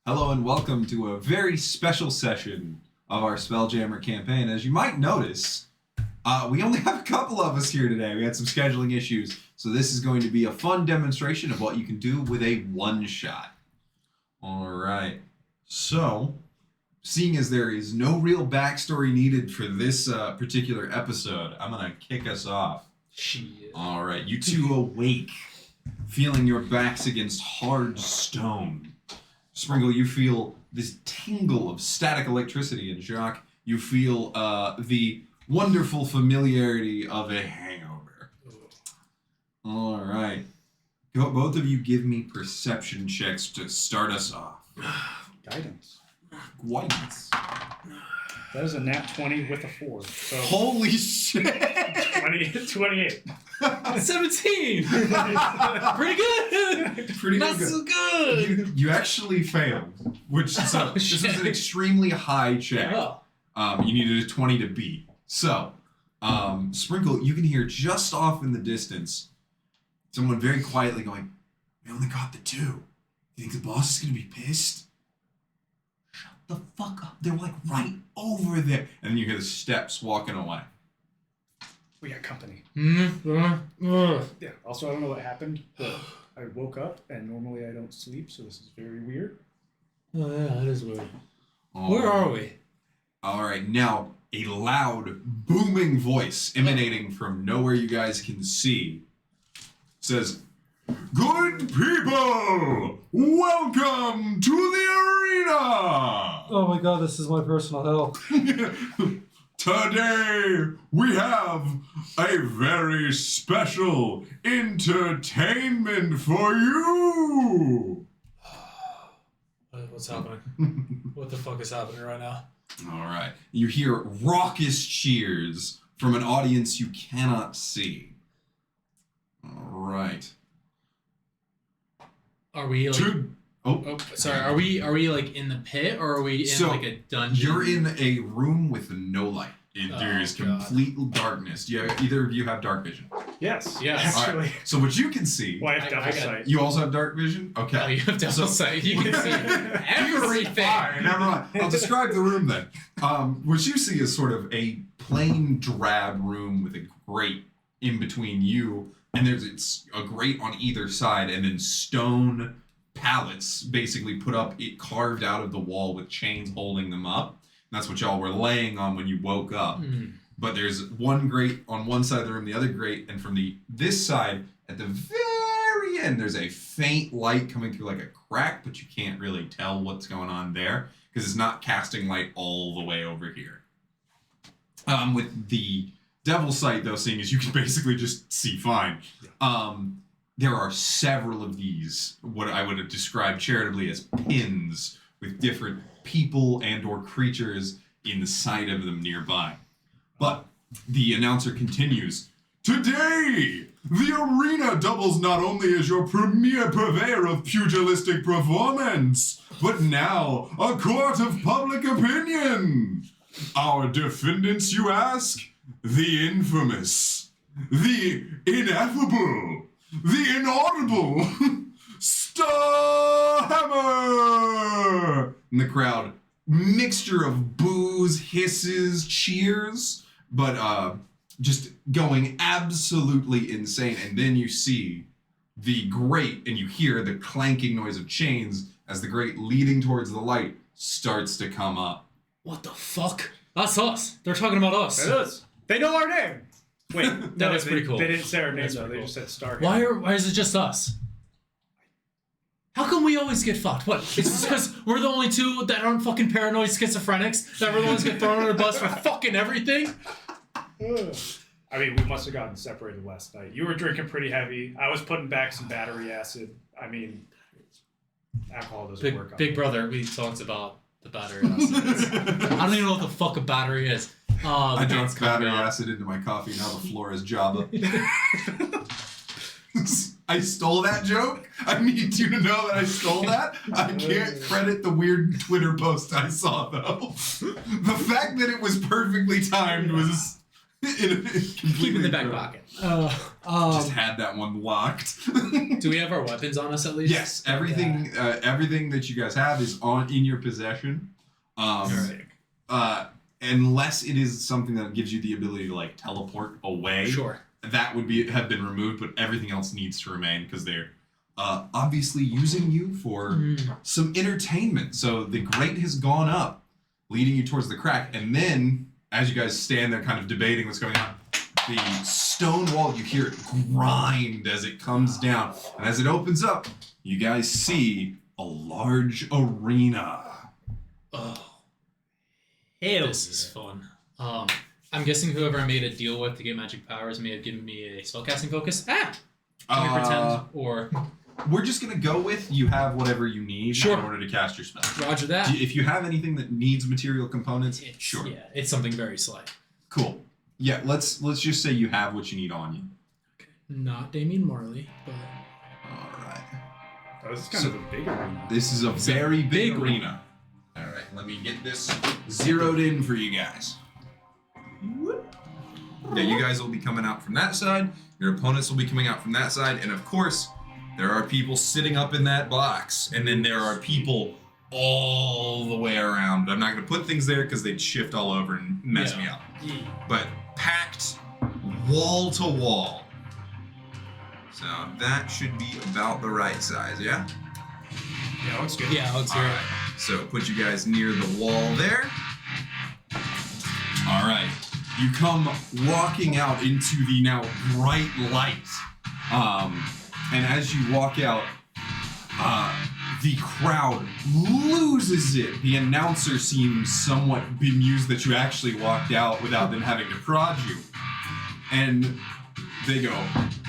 Hello and welcome to a very special session of our Spelljammer campaign. As you might notice, we only have a couple of us here today. We had some scheduling issues, so this is going to be a fun demonstration of what you can do with a one-shot. Alright, so, seeing as there is no real backstory needed for this particular episode, I'm going to kick us off. Shit. Alright, you two awake, feeling your backs against hard stone. Sprinkle, you feel this tingle of static electricity, and Jacques, you feel the wonderful familiarity of a hangover. All right. Both of you give me perception checks to start us off. Guidance. Guidance. That is a nat 20 with a 4. So Holy shit! 28. 17! Pretty good! Pretty Not good. so good! You actually failed, which this was an extremely high check. Oh. You needed a 20 to beat. So, Sprinkle, you can hear just off in the distance someone very quietly going, "We only got the 2. You think the boss is going to be pissed?" Shut the fuck up. They're like right over there. And then you hear the steps walking away. We got company. Yeah. Yeah. Also, I don't know what happened, but I woke up, and normally I don't sleep, so this is very weird. Oh, yeah, that is weird. Oh. Where are we? All right, now a loud, booming voice emanating from nowhere you guys can see says, "Good people, welcome to the arena! Oh my god, this is my personal hell. Today, we have a very special entertainment for you!" What's happening? What the fuck is happening right now? All right. You hear raucous cheers from an audience you cannot see. All right. Are we like... Oh, sorry. Are we like in the pit, or are we in like a dungeon? You're in a room with no light. There is God. complete darkness. Either of you have dark vision? Yes. Yes. All Actually. right. So what you can see... Well, I have I double got- sight. You also have dark vision? Okay. Oh, you have double sight. You can see everything. Fine, never mind. I'll describe the room then. What you see is sort of a plain drab room with a grate in between you, and it's a grate on either side, and then stone pallets basically put up, carved out of the wall with chains holding them up. And that's what y'all were laying on when you woke up. But there's one grate on one side of the room, the other grate, and from this side, at the very end, there's a faint light coming through like a crack, but you can't really tell what's going on there because it's not casting light all the way over here. With the Devil's Sight, though, seeing as you can basically just see fine, there are several of these, what I would have described charitably as pins with different people and or creatures inside of them nearby. But the announcer continues, "Today, the arena doubles not only as your premier purveyor of pugilistic performance, but now a court of public opinion. Our defendants, you ask? The infamous, the ineffable, the inaudible Spelljammer!" In the crowd, mixture of boos, hisses, cheers, but just going absolutely insane. And then you see the grate, and you hear the clanking noise of chains as the grate leading towards the light starts to come up. What the fuck? That's us. They're talking about us. It is. They know our name. Wait, no, is pretty cool. They didn't say our name, That's though. pretty They cool. just said Stargate. Why is it just us? How come we always get fucked? What? It's just because we're the only two that aren't fucking paranoid schizophrenics that we're the ones get thrown under the bus for fucking everything? I mean, we must have gotten separated last night. You were drinking pretty heavy. I was putting back some battery acid. I mean, alcohol doesn't work on Big me. brother, we talked about the battery acids. I don't even know what the fuck a battery is. I it's dumped coming battery up. acid into my coffee, now the floor is Java. I stole that joke? I need you to know that I stole that? I can't credit the weird Twitter post I saw, though. The fact that it was perfectly timed was... Keep in the back pocket. Just had that one locked. Do we have our weapons on us at least? Yes, everything that you guys have is in your possession. Unless it is something that gives you the ability to like teleport away. Sure. That would have been removed, but everything else needs to remain because they're obviously using you for some entertainment. So the grate has gone up, leading you towards the crack, and then as you guys stand there kind of debating what's going on, the stone wall, you hear it grind as it comes down. And as it opens up, you guys see a large arena. Oh. Hell, this is fun. I'm guessing whoever I made a deal with to get magic powers may have given me a spellcasting focus. Can we pretend? Or... We're just going to go with you have whatever you need in order to cast your spell. Roger that. If you have anything that needs material components, sure. Yeah, it's something very slight. Cool. Yeah, let's just say you have what you need on you. Okay. Not Damian Marley, but... All right. Oh, this is kind of a big arena. This is a very big arena. All right, let me get this zeroed in for you guys. Yeah, you guys will be coming out from that side. Your opponents will be coming out from that side. And of course, there are people sitting up in that box. And then there are people all the way around. I'm not going to put things there because they'd shift all over and mess me up. But packed wall to wall. So that should be about the right size, yeah? Yeah, looks good. Yeah, looks good. All right. So put you guys near the wall there. All right. You come walking out into the now bright light. And as you walk out, the crowd loses it. The announcer seems somewhat bemused that you actually walked out without them having to prod you. And they go,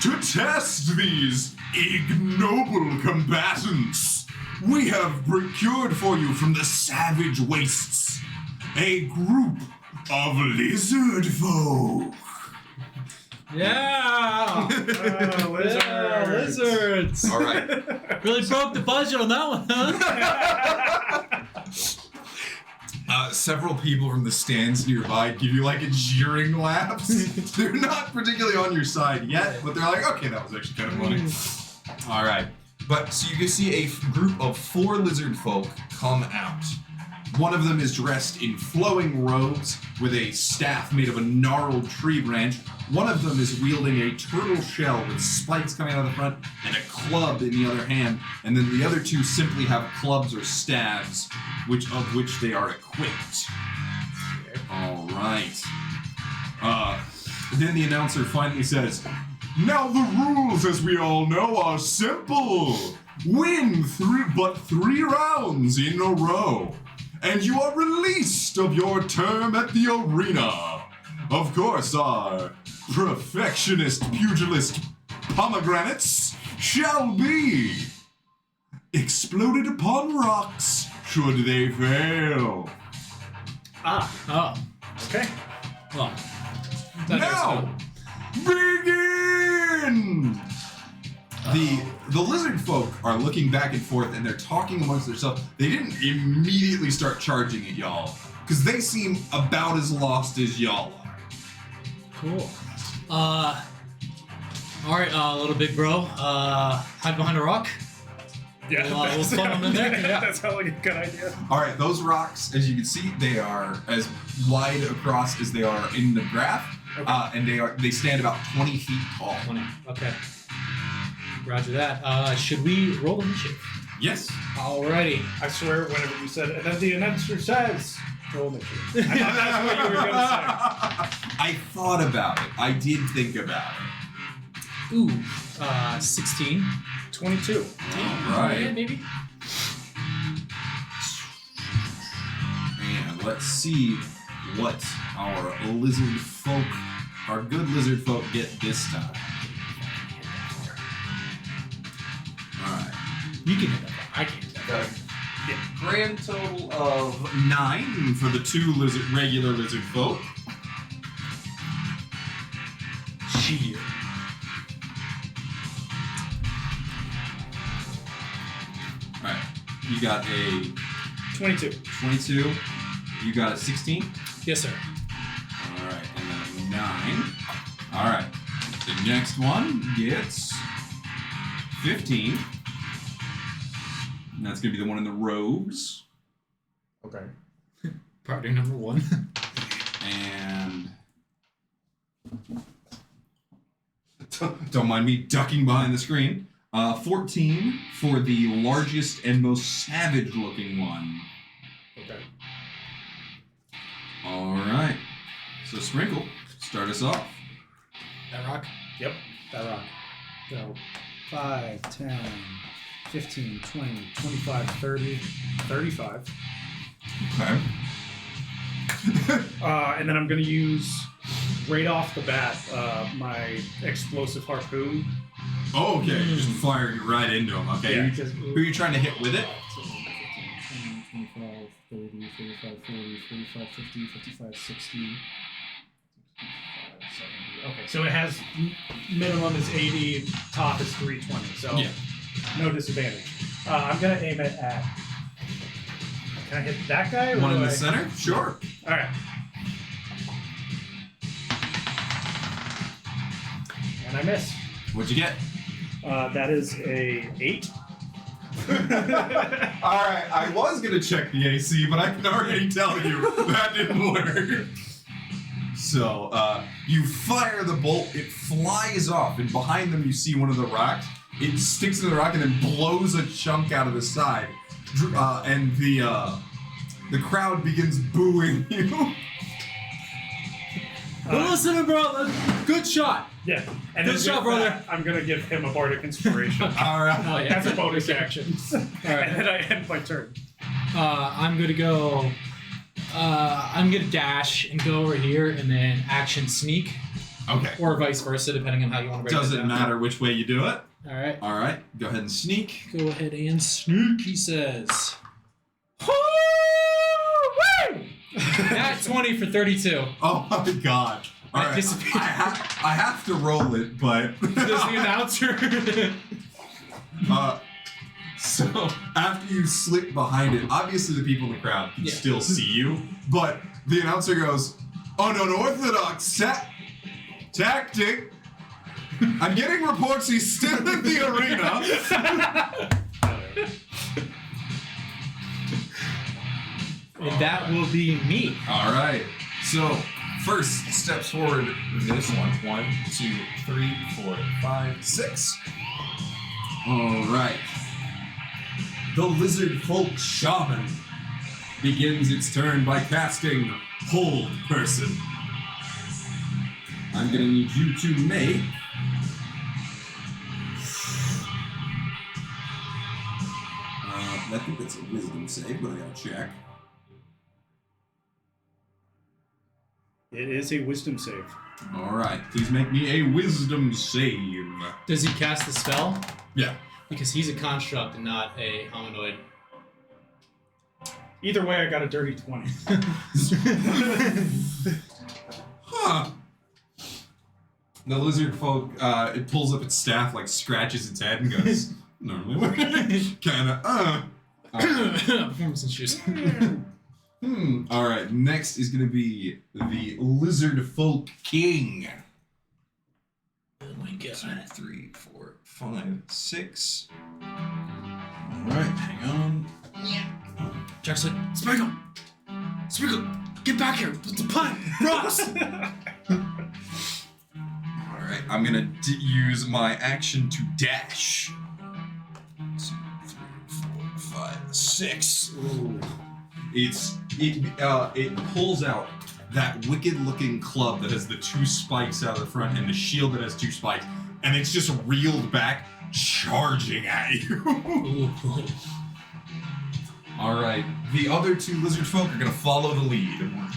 "To test these ignoble combatants, we have procured for you from the savage wastes a group of lizard folk." Yeah! Lizards. Yeah, lizards! All right. Really broke the budget on that one, huh? Several people from the stands nearby give you like a jeering laughs. They're not particularly on your side yet, but they're like, okay, that was actually kind of funny. All right. But so you can see a group of 4 lizard folk come out. One of them is dressed in flowing robes with a staff made of a gnarled tree branch. One of them is wielding a turtle shell with spikes coming out of the front and a club in the other hand. And then the other 2 simply have clubs or staves, of which they are equipped. All right. Then the announcer finally says, "Now the rules, as we all know, are simple. Win 3 rounds in a row, and you are released of your term at the arena. Of course, our perfectionist pugilist pomegranates shall be exploded upon rocks should they fail." Oh. Okay. Well. Now, begin! The lizard folk are looking back and forth and they're talking amongst themselves. They didn't immediately start charging at y'all because they seem about as lost as y'all are. Cool. Alright, little big bro. Hide behind a rock. Yeah, we'll funnel them in there. Yeah. That sounds like a good idea. All right, those rocks, as you can see, they are as wide across as they are in the graph, and they stand about 20 feet tall. 20. Okay. Roger that. Should we roll initiative? Yes. Alrighty. I swear, whenever you said it, and then the announcer says, roll initiative. I thought that's what you were going to say. I thought about it. I did think about it. Ooh. 16. 22. All Yeah, right. maybe. And let's see what our lizard folk, our good lizard folk, get this time. All right. You can hit that. I can't hit that. Yeah. Grand total of 9 for the 2 regular lizard folk. Cheer. All right. You got a 22. 22. You got a 16. Yes, sir. All right, and then a 9. 9. All right. The next one gets 15. And that's going to be the one in the robes. Okay. Party number 1. And don't mind me ducking behind the screen. 14 for the largest and most savage-looking one. Okay. All right. So Sprinkle, start us off. That rock? Yep. That rock. So 5, 10, 15, 20, 25, 30, 35. Okay. And then I'm going to use, right off the bat, my explosive harpoon. Oh, okay. Just firing right into him. Okay. Yeah. Who are you trying to hit with it? 10, 25, 30, 35, 40, 45, 50, 55, 60. Okay, so it has minimum is 80, top is 320. So Yeah. no disadvantage. I'm going to aim it at. Can I hit that guy? Or One in do the I- center? Sure. All right. And I miss. What'd you get? That is a 8. Alright, I was gonna check the AC, but I can already tell you that didn't work. So, you fire the bolt, it flies off, and behind them you see one of the rocks. It sticks to the rock and then blows a chunk out of the side. And the crowd begins booing you. Well, listen, brother. Good shot. Yeah. And Good then shot, with brother. that, I'm going to give him a bardic inspiration. Alright. Oh, yeah. As a bonus action. All right. And then I end my turn. I'm gonna go. I'm gonna dash and go over here, and then action sneak, Okay. or vice versa, depending on how you want to break it Doesn't down. matter which way you do it. All right. Alright, go ahead and sneak. Go ahead and sneak. He says. Nat 20 for 32. Oh my god. Alright, I disappeared. have to roll it, but... Does the announcer? So after you slip behind it, obviously the people in the crowd can Yeah. still see you, but the announcer goes, "Unorthodox tactic. I'm getting reports he's still in the arena." And that will be me. All right. So first steps forward. This one. 1, 2, 3, 4, 5, 6. All right. The lizard folk shaman begins its turn by casting Hold Person. I'm gonna need you to make I think that's a wisdom save, but I gotta check. It is a wisdom save. Alright, please make me a wisdom save. Does he cast the spell? Yeah. Because he's a construct and not a hominoid. Either way, I got a dirty 20. Huh. The lizard folk, it pulls up its staff, like scratches its head and goes, normally, kinda, Performance issues. Alright, next is gonna be the lizard folk king. Oh my 2, god. 3, 4, 5, 6. Alright, hang on. Jack's like, Sprinkle! Sprinkle! Get back here! What's the plan? Ross! Alright, I'm gonna use my action to dash. 2, 3, 4, 5, 6. Ooh. It pulls out that wicked-looking club that has the 2 spikes out of the front and the shield that has 2 spikes, and it's just reeled back, charging at you. Ooh. All right, the other 2 lizard folk are gonna follow the lead. 1,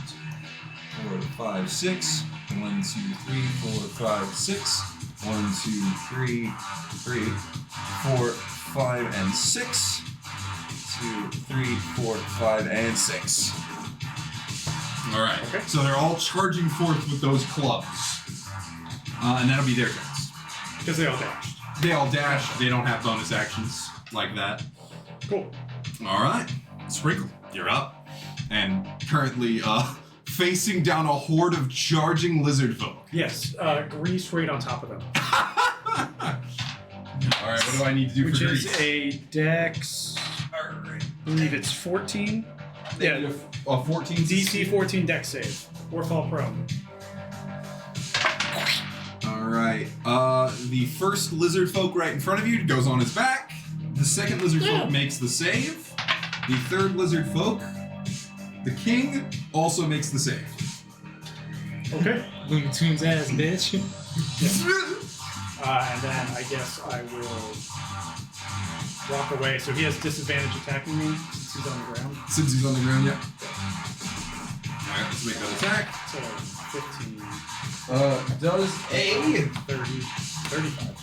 2, 4, 5, 6. 1, 2, 3, 4, 5, 6. 1, 2, 3, 4, 5, and 6. 2, 3, 4, 5, and 6. All right. Okay. So they're all charging forth with those clubs, and that'll be their turns. Because they all dashed. They all dash. They don't have bonus actions like that. Cool. All right, Sprinkle, you're up. And currently, facing down a horde of charging lizard folk. Yes, grease right on top of them. All right, what do I need to do Which for is grease? a dex, All right. I believe it's 14. Yeah, A 14 DC 14 dex save. Or fall prone. All right. The first lizard folk right in front of you goes on his back. The second lizard folk makes the save. The third lizard folk, the king, also makes the save. Okay. Looney Tunes ass, bitch. And then I guess I will walk away. So he has disadvantage attacking me since he's on the ground. Since he's on the ground, yeah. All right, let's make that attack. So 15, Does a 30, 35.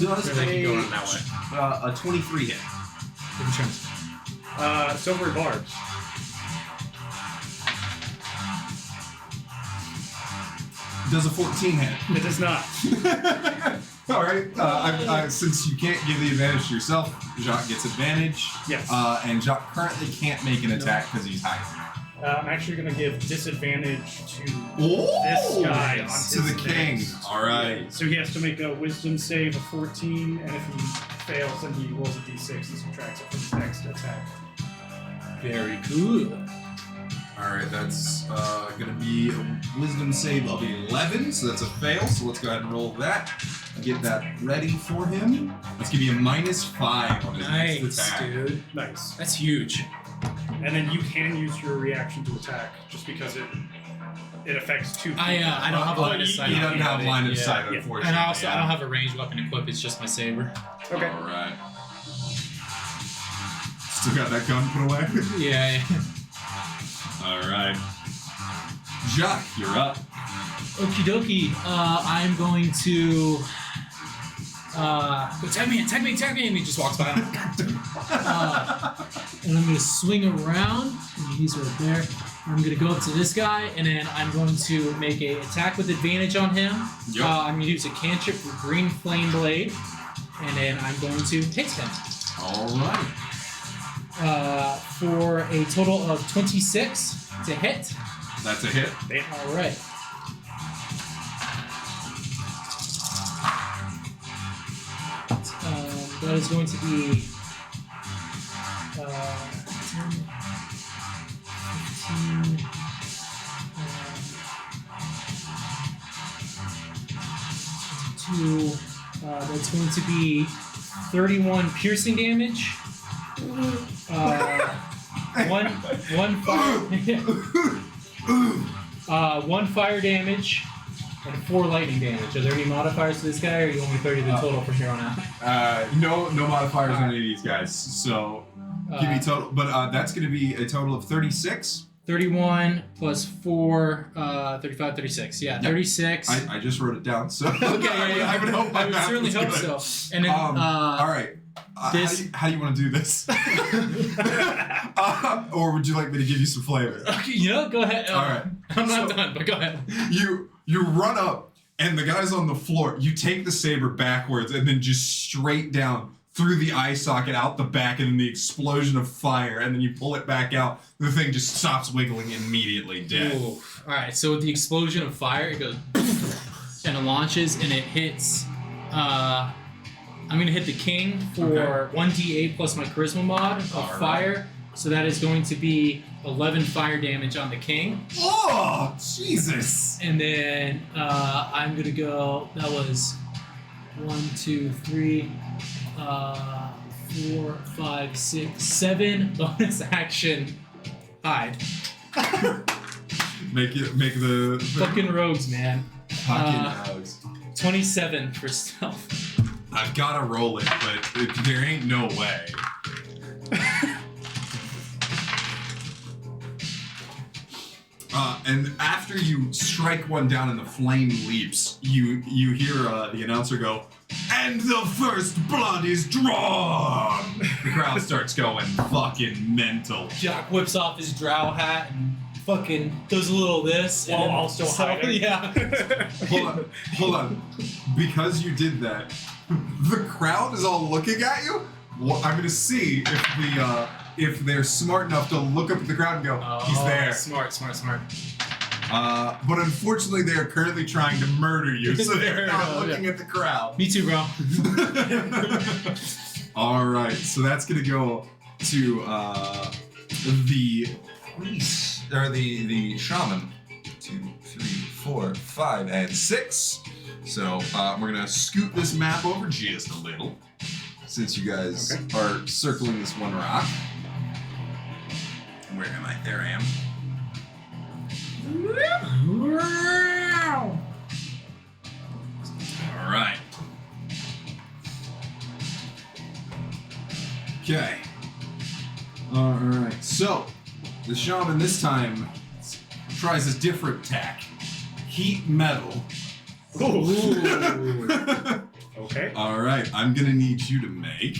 does Feel like you're going that way. a 23 hit. Silvery barbs. Does a 14 hit? It does not. All right. Since you can't give the advantage to yourself, Jacques gets advantage. Yes. And Jacques currently can't make an attack because he's hiding. I'm actually going to give disadvantage to Oh, this guy on to his the king. next. All right. So he has to make a wisdom save of 14, and if he fails, then he rolls a d6 and subtracts it from his next attack. Very cool. All right, that's going to be a wisdom save of 11, so that's a fail. So let's go ahead and roll that. Get that ready for him. Let's give you a -5 on his next Nice, attack. dude. Nice. That's huge. And then you can use your reaction to attack, just because it affects two people. I don't have a line of sight. He on doesn't have it. line of Yeah. sight, Yeah. unfortunately. And I don't have a ranged weapon equipped. It's just my saber. Okay. All right. Still got that gun put away? Yeah. All right. Jacques, you're up. Okie dokie. I'm going to. Go tag me, and he just walks by. And I'm gonna swing around, and he's right there. I'm gonna go up to this guy, and then I'm going to make a attack with advantage on him. Yep. I'm gonna use a cantrip for Green Flame Blade, and then I'm going to hit him. All right. For a total of 26 to hit. That's a hit. All right. That is going to be 10, 15, 22. That's going to be 31 piercing damage. One fire damage. And 4 lightning damage. Are there any modifiers to this guy, or are you only 30 the total from here on out? No modifiers on any of these guys. So give me total, but that's going to be a total of 36. 31 plus 4, 35, 36. Yeah, 36. I just wrote it down. So Okay, yeah. I would hope my I would math certainly was hope good. so. And then, all right. this- How do you want to do this? Or would you like me to give you some flavor? okay, go ahead. All right. I'm not So- done, but go ahead. You run up, and the guy's on the floor. You take the saber backwards, and then just straight down through the eye socket, out the back, and then the explosion of fire, and then you pull it back out. The thing just stops wiggling immediately, dead. Ooh. All right, so with the explosion of fire, it goes and it launches, and it hits. I'm going to hit the king for 1d8 plus my charisma mod of All right. fire. So that is going to be 11 fire damage on the king. Oh, Jesus! And then I'm going to go, that was 1, 2, 3, 4, 5, 6, 7 bonus action hide. Make the Fucking rogues, man. fucking house. 27 for stealth. I've gotta roll it, but there ain't no way. And after you strike one down and the flame leaps, you hear the announcer go, "And the first blood is drawn!" The crowd starts going fucking mental. Jock whips off his drow hat and fucking does a little this. While and then- all still hiding. Yeah. Hold on. Because you did that, the crowd is all looking at you. Well, I'm gonna see if if they're smart enough to look up at the crowd and go, he's there. Smart. But unfortunately, they are currently trying to murder you, so they're not looking at the crowd. Me too, bro. All right, so that's gonna go to the priest or the shaman. 2, 3, 4, 5, and 6. So we're gonna scoot this map over just a little, since you guys are circling this one rock. Where am I? There I am. All right. Okay. All right. So the shaman this time tries a different tack. Heat metal. Okay. All right. I'm gonna need you to make.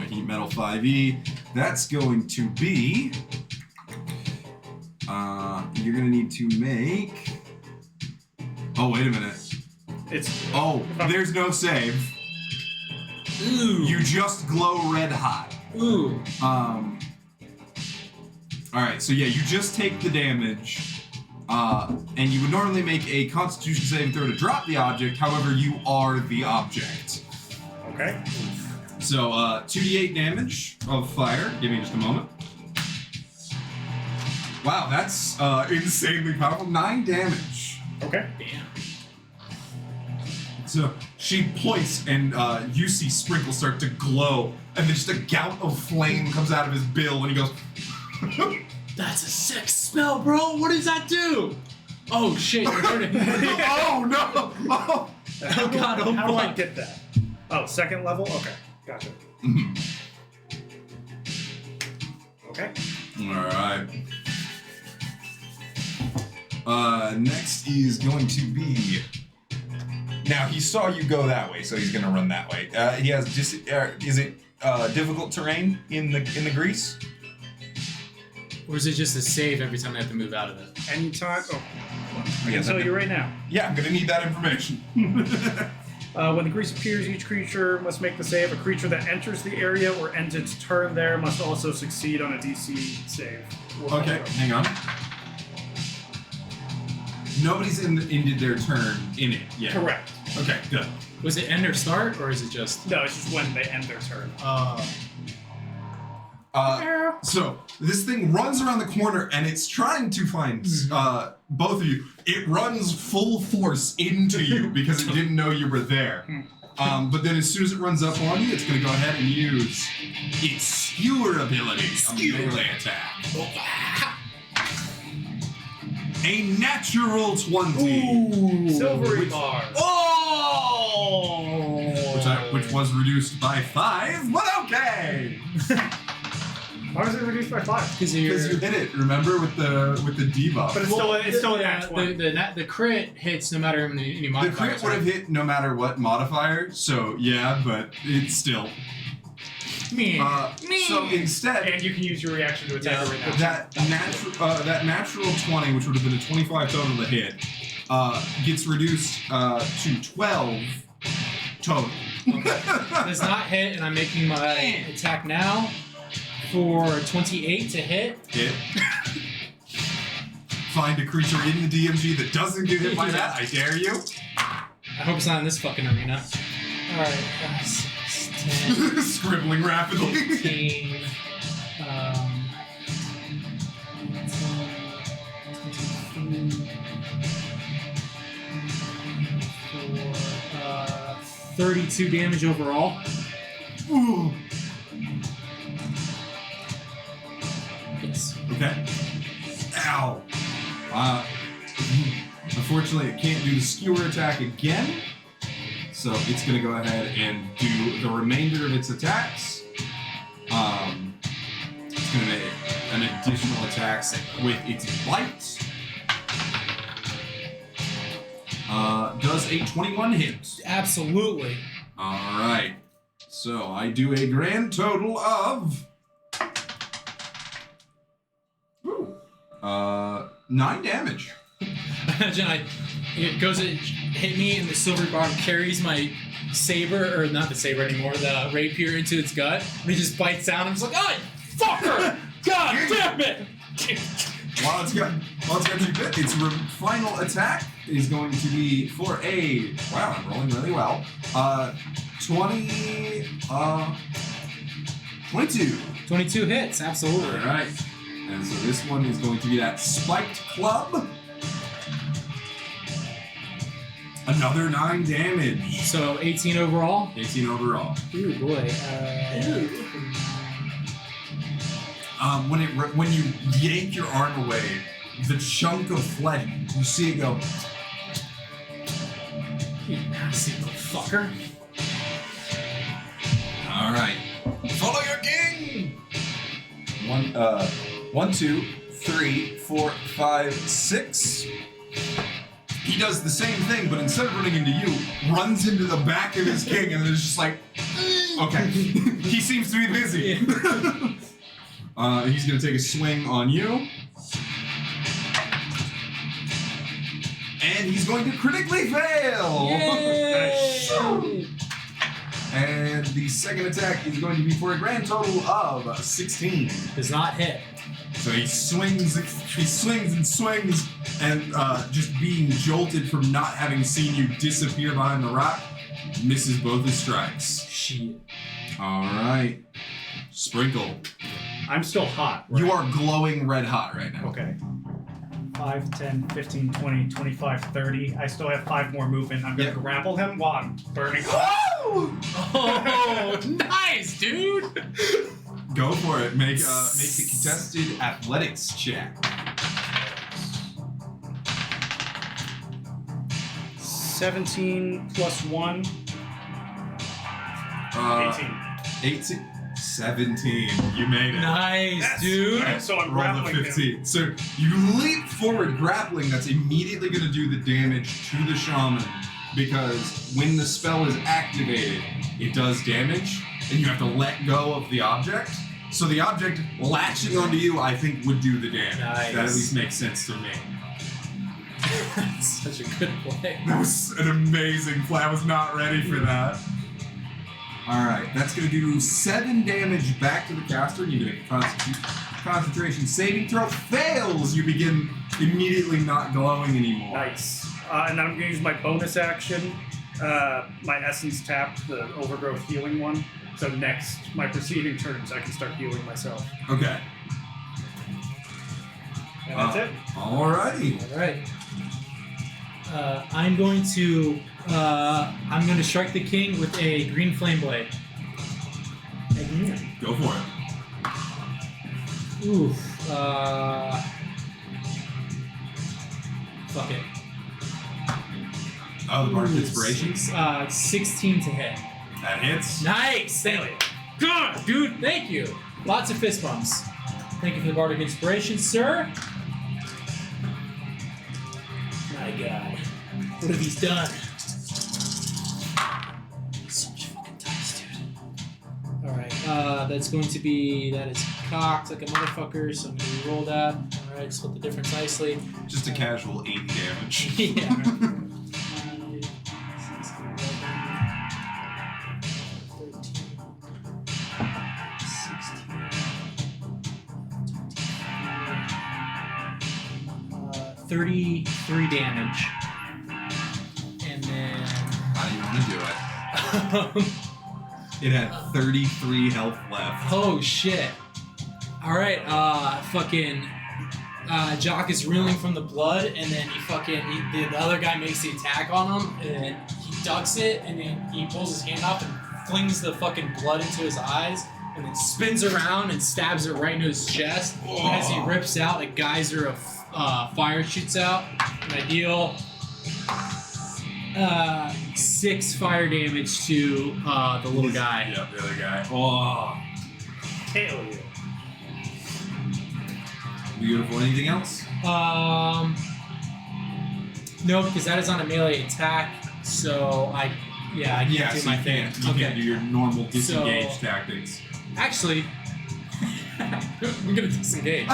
Heat metal 5e. That's going to be. You're gonna need to make. Oh, wait a minute. There's no save. Ooh. You just glow red hot. Ooh. All right. So yeah, you just take the damage. And you would normally make a Constitution saving throw to drop the object. However, you are the object. Okay. So, 2d8 damage of fire. Give me just a moment. Wow, that's insanely powerful. 9 damage. Okay. Damn. So, she points, and you see Sprinkle start to glow, and then just a gout of flame comes out of his bill, and he goes... That's a sick spell, bro. What does that do? Oh, shit. You're hurting. Oh, no! Oh, Oh, God. Oh, How do I fuck. get that? Oh, second level? Okay. Gotcha. Okay. Alright. Next is going to be... Now, he saw you go that way, so he's going to run that way. He has just... is it difficult terrain in the grease? Or is it just a save every time I have to move out of it? Anytime. Oh, I Yes, can tell you right now. Yeah, I'm going to need that information. When the grease appears, each creature must make the save. A creature that enters the area or ends its turn there must also succeed on a DC save. Okay, hang on. Nobody's ended their turn in it yet. Correct. Okay, good. Was it end or start, or is it just... No, it's just when they end their turn. So this thing runs around the corner and it's trying to find both of you. It runs full force into you because it didn't know you were there. But then as soon as it runs up on you, it's going to go ahead and use its skewer ability, a melee attack. A natural 20. Silvery bars. Which was reduced by 5, but okay. Why was it reduced by 5? Because Because you hit it, remember, with the debuff. But it's still a nat 20. The crit hits no matter any The modifiers. crit would have hit no matter what modifier, so yeah, but it's still. So instead, And you can use your reaction to attack it right now. that natural 20, which would have been a 25 total to hit, gets reduced to 12 total. Okay. Does not hit, and I'm making my attack now for 28 to hit. Hit. Find a creature in the DMG that doesn't get hit by that. I dare you. I hope it's not in this fucking arena. Alright, 10, Scribbling rapidly. 15, 32 damage overall. Ooh. Yes. Okay. Ow. Unfortunately, it can't do the skewer attack again. So it's going to go ahead and do the remainder of its attacks. It's going to make an additional attack with its bite. Does a 21 hit? Absolutely. All right. So I do a grand total of 9 damage. Imagine it goes to hit me, and the silver barb carries my saber, or not the saber anymore, the rapier into its gut, and he just bites down. I'm just like, oh, fucker! God damn it! While it's got you bit, its final attack is going to be for a, wow, I'm rolling really well. 22. 22 hits, absolutely. All right. And so this one is going to be that spiked club. Another 9 damage. So 18 overall. 18 overall. Ooh boy. When you yank your arm away, the chunk of flesh, you see it go. You nasty little fucker. All right. Follow your king. 1, 2, 3, 4, 5, 6. He does the same thing, but instead of running into you, runs into the back of his king, and then is just like, okay. He seems to be busy. He's gonna take a swing on you. And he's going to critically fail! Yay! And the second attack is going to be for a grand total of 16. Does not hit. So he swings and swings, and just being jolted from not having seen you disappear behind the rock, misses both his strikes. Shit. Alright. Sprinkle. I'm still hot. Right? You are glowing red hot right now. Okay. 5, 10, 15, 20, 25, 30. I still have 5 more movement. I'm going to grapple him while I'm burning hot. Oh, nice, dude! Go for it. Make a contested athletics check. 17 plus 1. 18. 17. You made it. Nice, Yes. dude. Alright, so I'm Roll the grappling 15. him. So you leap forward grappling. That's immediately going to do the damage to the shaman, because when the spell is activated, it does damage, and you have to let go of the object. So the object latching onto you, I think, would do the damage. Nice. That at least makes sense to me. Such a good play. That was an amazing play. I was not ready for that. Alright, that's going to do 7 damage back to the caster, and you make a concentration saving throw. Fails! You begin immediately not glowing anymore. Nice. And then I'm going to use my bonus action, my essence tap, the overgrowth healing one. So my preceding turns, I can start healing myself. Okay. And that's it. Alrighty. All right. I'm going to strike the king with a green flame blade. Again. Go for it. Oof. Fuck it. Oh, the Bardic Ooh, Inspirations? 16 to hit. That hits. Nice! Thank you. God, dude, thank you. Lots of fist bumps. Thank you for the Bardic Inspiration, sir. My God. What have he done? So much fucking dice, dude. Alright, that is cocked like a motherfucker, so I'm gonna roll that. Alright, split the difference nicely. Just a casual 80 damage. Yeah. 33 damage. And then... How do you want to do it? It had 33 health left. Oh, shit. Alright, Jock is reeling from the blood, and then the other guy makes the attack on him, and then he ducks it, and then he pulls his hand up and flings the fucking blood into his eyes, and then spins around and stabs it right into his chest. And as he rips out, a geyser of fire shoots out, and I deal 6 fire damage to the little guy. Yep, the other guy. Oh. Hell yeah. Beautiful. Anything else? No, because that is on a melee attack, so I can't do so my you thing. can't do your normal disengage tactics. Actually, I'm gonna disengage. I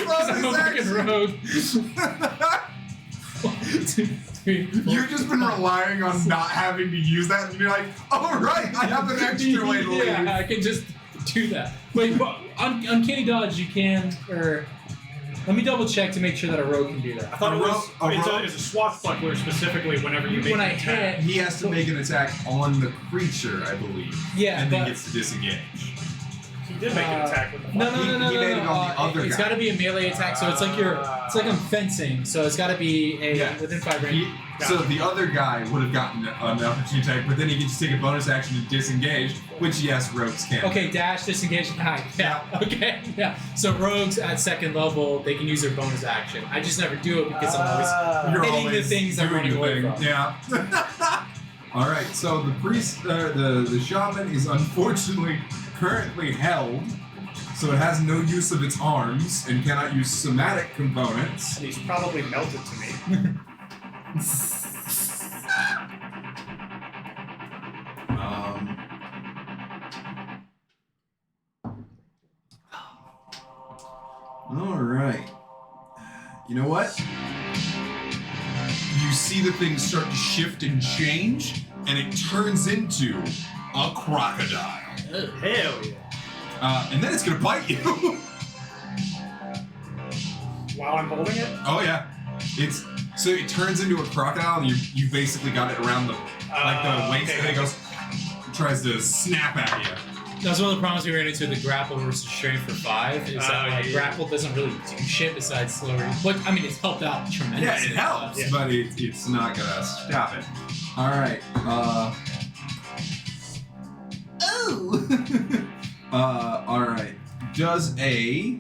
love I'm a this fucking action. rogue. 2, 3, 4. You've just been relying on not having to use that, and you're like, oh right, I have an extra way to leave. Yeah, I can just do that. Wait, but on Uncanny Dodge you can, or let me double check to make sure that a rogue can do that. I thought A it was. rogue- It's a swashbuckler specifically whenever you make When an I attack. hit, He has to make an attack on the creature, I believe. yeah, And then but gets to disengage. He did make an attack with the no, He made it on the other it's guy. got to be a melee attack, so it's like it's like I'm fencing, so it's got to be a Yeah. within 5 range. So the other guy would have gotten an opportunity attack, but then he can just take a bonus action to disengage, which yes, rogues can. Okay, dash, disengage, yeah. Okay, yeah. So rogues at 2nd level, they can use their bonus action. I just never do it because I'm always You're hitting the always things I'm doing running the away thing. from. Yeah. All right. So the priest, the shaman, is unfortunately currently held, so it has no use of its arms and cannot use somatic components. He's probably melted to me. All right. You know what? You see the thing start to shift and change, and it turns into a crocodile. Hell yeah. And then it's gonna bite you. While I'm holding it? Oh yeah. So it turns into a crocodile, and you basically got it around the waist, okay. and it goes, tries to snap at you. That's one of the problems we ran into with the grapple versus strain for 5, is that like, yeah. grapple doesn't really do shit besides slow read. But I mean, it's helped out tremendously. Yeah, it helps, Yeah. but it's not gonna stop it. All right. All right. Does a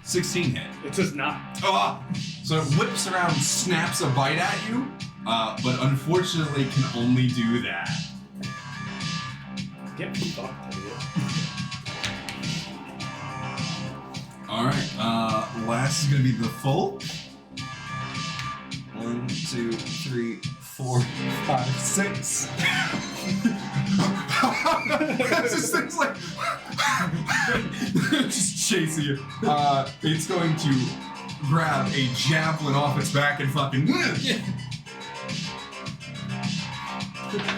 16 hit? It does not. Oh, so it whips around, snaps a bite at you, but unfortunately can only do that. Get fucked, idiot. All right. Last is gonna be the full. 1, 2, 3, 4, 5, 6. This thing's like just chasing you. It's going to grab a javelin off its back and fucking.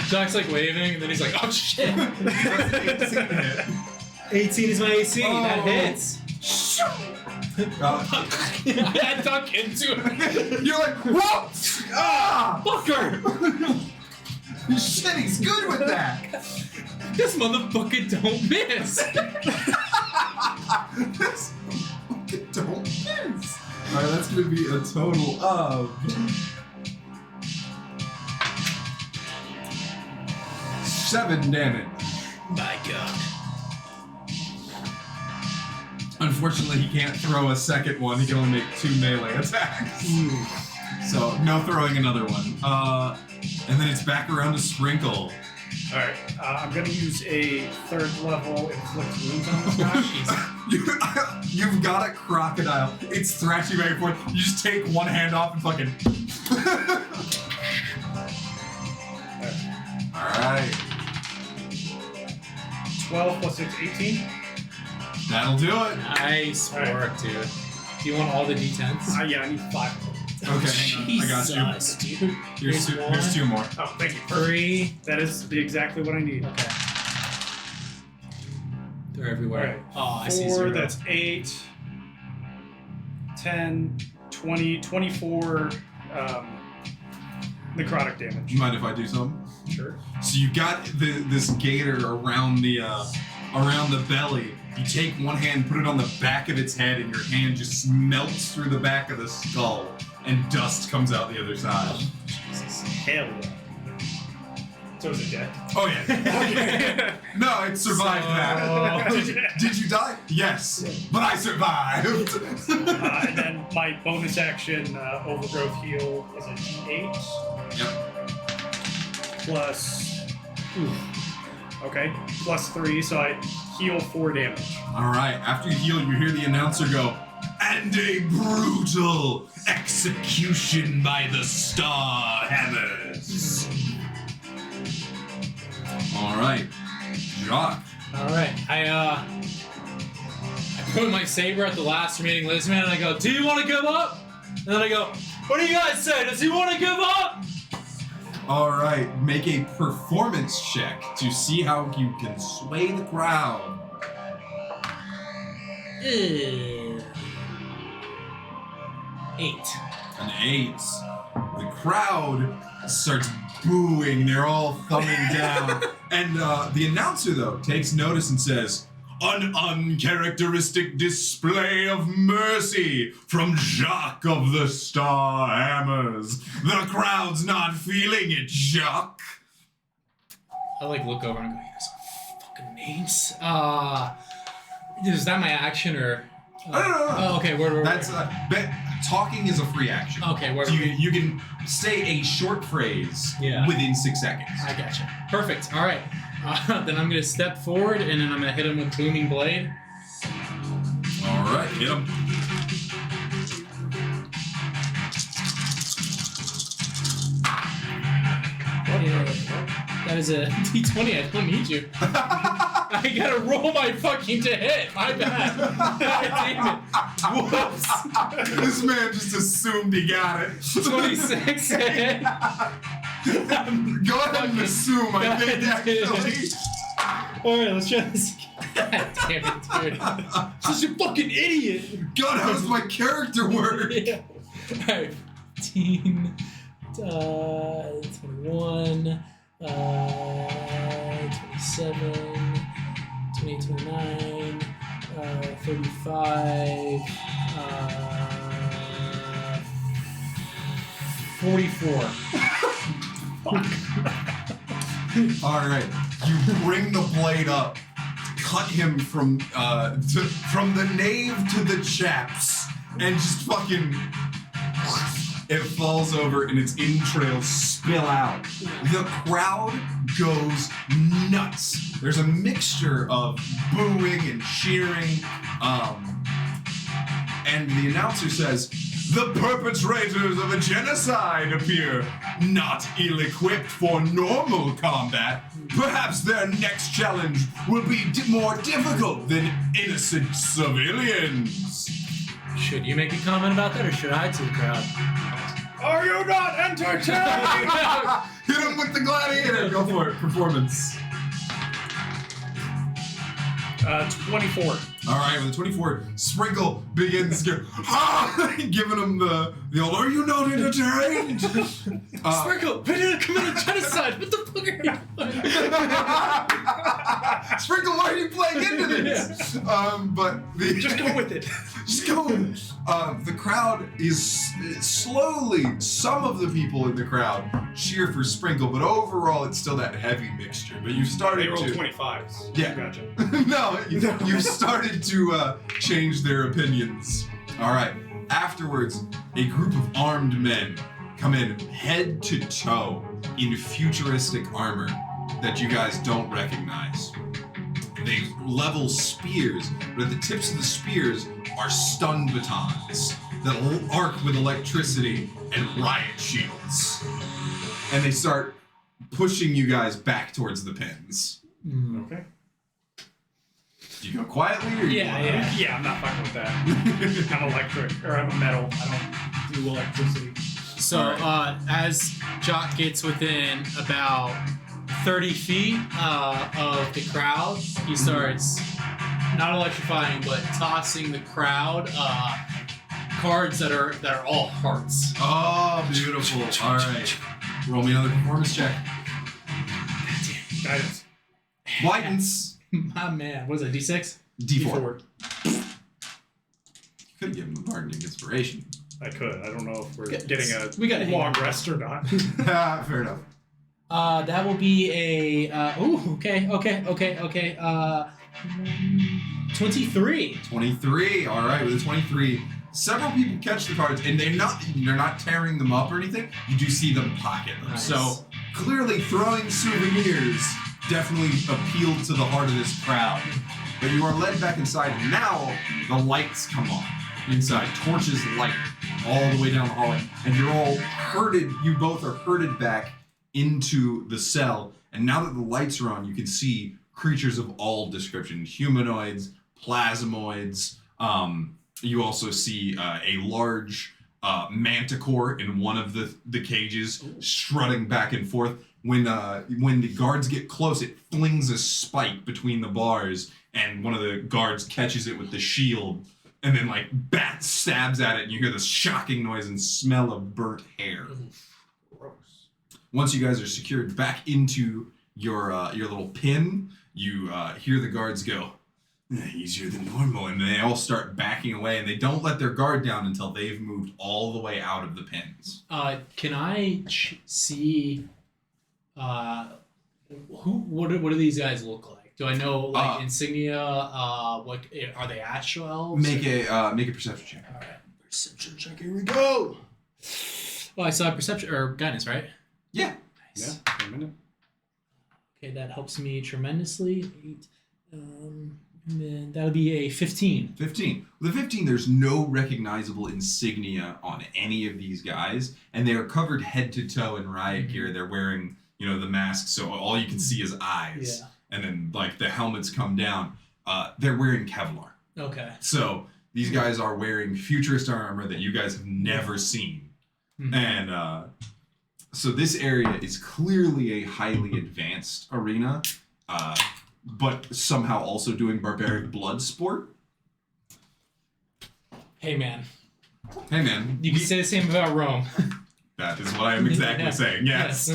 Jack's like waving, and then he's like, oh shit. 18 hit. 18 is my AC. That Oh. hits. I duck into it. You're like, whoa! Ah! Fucker! Shit, he's good with that! This motherfucker don't miss. This fucking don't miss! Alright, that's gonna be a total of 7 damage. My god. Unfortunately, he can't throw a second one. He can only make 2 melee attacks. So, no throwing another one. And then it's back around to Sprinkle. Alright, I'm gonna use a 3rd level inflict wounds on this guy. You've got a crocodile. It's thrashing back and forth. You just take one hand off and fucking. Alright. 12 plus 6, 18. That'll do it. Nice Alright. work, dude. Do you want all the d10s? Yeah, I need 5 of them. Okay, hang on. I got Jesus, you. dude. Here's two more. Oh, thank you. 3. That is exactly what I need. Okay. They're everywhere. Alright. Oh, I see 4, 0. that's 8, 10, 20, 24 necrotic Do damage. you mind if I do something? Sure. So you got this gator around the belly. You take one hand, put it on the back of its head, and your hand just melts through the back of the skull, and dust comes out the other side. Jesus. Hell yeah. So is it dead? Oh yeah. No, it survived that. Did you die? Yes, but I survived. And then my bonus action overgrowth heal is a D8 Yep. plus. Okay, plus 3, so I heal 4 damage. All right. After you heal, you hear the announcer go, "And a brutal execution by the Star Hammers." All right, Jacques. Alright, I put my saber at the last remaining lizardman and I go, do you want to give up? And then I go, What do you guys say? Does he want to give up? All right, make a performance check to see how you can sway the crowd. 8. An 8. The crowd starts booing. They're all thumbing down. And the announcer, though, takes notice and says, "An uncharacteristic display of mercy from Jacques of the Star Hammers. The crowd's not feeling it, Jacques." I look over and go, "You guys have fucking names." Is that my action or? No. Oh, okay. Where? That's talking is a free action. Okay. Where? So you can say a short phrase within 6 seconds. I gotcha. Perfect. All right. Then I'm gonna step forward and then I'm gonna hit him with booming blade. All right, hit him. That is a D20. I don't need you. I gotta roll my fucking to hit. My bad. God damn it. Whoops. This man just assumed he got it. 26 to hit. Go ahead and assume, I think, actually. Alright, let's try this. God damn it, dude. Such a fucking idiot. God, how does my character work? Yeah. Alright, 15, 21, 27, 28, 29, 35, 44. All right, you bring the blade up, cut him from the nave to the chaps, and just fucking. It falls over and its entrails spill out. The crowd goes nuts. There's a mixture of booing and cheering, and the announcer says, "The perpetrators of a genocide appear not ill-equipped for normal combat. Perhaps their next challenge will be more difficult than innocent civilians." Should you make a comment about that or should I to the crowd? Are you not entertained? Hit him with the gladiator. Go for it. Performance. 24. All right, with a 24, Sprinkle begins giving him the old, "Are you not entertained?" Sprinkle, we didn't commit a genocide. What the fuck are you doing? Sprinkle, why are you playing into this? Just go with it. Just go. The crowd is slowly. Some of the people in the crowd cheer for Sprinkle, but overall, it's still that heavy mixture. But you started They rolled to 25s. Yeah. Gotcha. no, you've started to change their opinions. All right. Afterwards, a group of armed men come in head to toe in futuristic armor that you guys don't recognize. They level spears, but at the tips of the spears are stun batons that arc with electricity and riot shields. And they start pushing you guys back towards the pins. Okay. Do you go quietly or Yeah. Yeah, I'm not fucking with that. I'm electric, or I'm metal. I don't do electricity. So, as Jock gets within about 30 feet of the crowd, he starts not electrifying, but tossing the crowd cards that are all hearts. Oh, beautiful. All right. Roll me another performance check. Guidance. Guidance. My man, what is it, D6? D4. Could have given him a bargaining inspiration. I could. I don't know if we're Okay, getting a we gotta long hang on. rest or not. Fair enough. That will be a okay. 23. 23. All right, with a 23, several people catch the cards, and they're not tearing them up or anything. You do see them pocket them. Nice. So clearly, throwing souvenirs definitely appealed to the heart of this crowd. But you are led back inside, and now the lights come on inside. Torches light all the way down the hallway, and you're all herded. You both are herded back into the cell, and now that the lights are on, you can see creatures of all description: humanoids, plasmoids. You also see a large manticore in one of the cages, strutting back and forth. When the guards get close, it flings a spike between the bars, and one of the guards catches it with the shield, and then like bat stabs at it, and you hear this shocking noise and smell of burnt hair. Gross. Once you guys are secured back into your little pin, you hear the guards go, easier than normal, and they all start backing away, and they don't let their guard down until they've moved all the way out of the pins. Can I see what do these guys look like? Do I know like insignia? What are they? Astral elves? Make a perception check. All right, perception check. Here we go. Well, I saw perception or guidance, right? Yeah. Nice. Yeah. A minute. Okay, that helps me tremendously. 8, and then that'll be a 15. 15. With the 15, there's no recognizable insignia on any of these guys, and they are covered head to toe in riot gear. They're wearing, the masks, so all you can see is eyes. Yeah. And then, like, the helmets come down. They're wearing Kevlar. Okay. So these guys are wearing futurist armor that you guys have never seen. Mm-hmm. And so this area is clearly a highly advanced arena, but somehow also doing barbaric blood sport. Hey, man. Hey, man. You can say the same about Rome. That is what I am exactly saying, yes.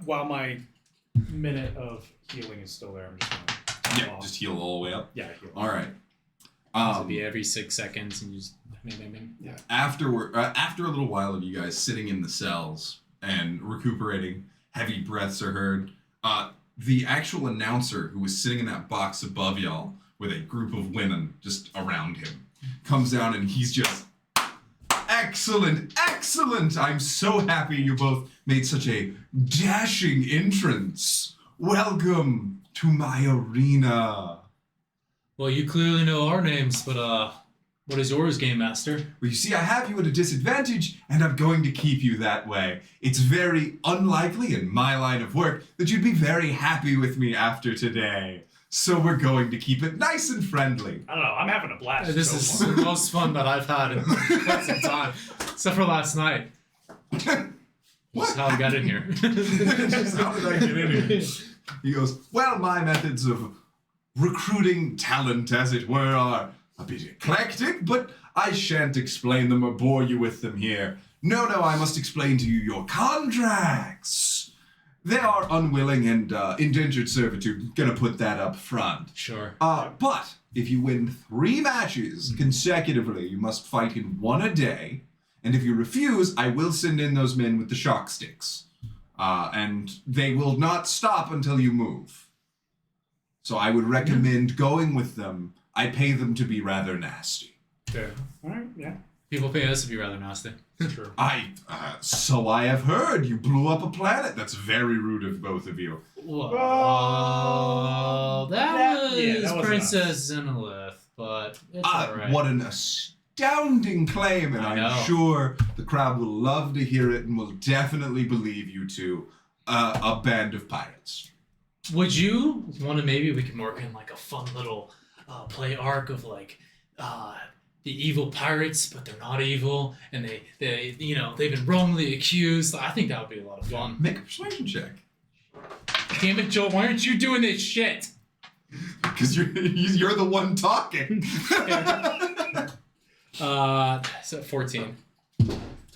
While my minute of healing is still there, I'm just gonna Yeah, just heal all the way up. Yeah, heal. All right. It'll be every 6 seconds, and you just Yeah. After a little while of you guys sitting in the cells and recuperating, heavy breaths are heard. The actual announcer who was sitting in that box above y'all with a group of women just around him comes down, and he's just, excellent, excellent! I'm so happy you both made such a dashing entrance. Welcome to my arena. Well, you clearly know our names, but what is yours, Game Master? Well, you see, I have you at a disadvantage, and I'm going to keep you that way. It's very unlikely in my line of work that you'd be very happy with me after today. So we're going to keep it nice and friendly. I don't know. I'm having a blast. This so is far. the most fun that I've had in quite some time, except for last night. That's how I got in here. Just how did I get in here? He goes, well, my methods of recruiting talent, as it were, are a bit eclectic, but I shan't explain them or bore you with them here. No, I must explain to you your contracts. They are unwilling and indentured servitude. Gonna put that up front. Sure. But if you win 3 matches consecutively, you must fight in 1 a day. And if you refuse, I will send in those men with the shock sticks. And they will not stop until you move. So I would recommend going with them. I pay them to be rather nasty. Yeah. All right. Yeah. People pay us to be rather nasty. True. So I have heard. You blew up a planet. That's very rude of both of you. Whoa. That was wasn't Princess Zenolith, but it's alright. What an astounding claim, and I know. I'm sure the crowd will love to hear it and will definitely believe you two. A band of pirates. Would you want to maybe we can work in like a fun little play arc of like the evil pirates, but they're not evil, and they've been wrongly accused. I think that would be a lot of fun. Make a persuasion check. Damn it, Joel! Why aren't you doing this shit? Because you're the one talking. So 14.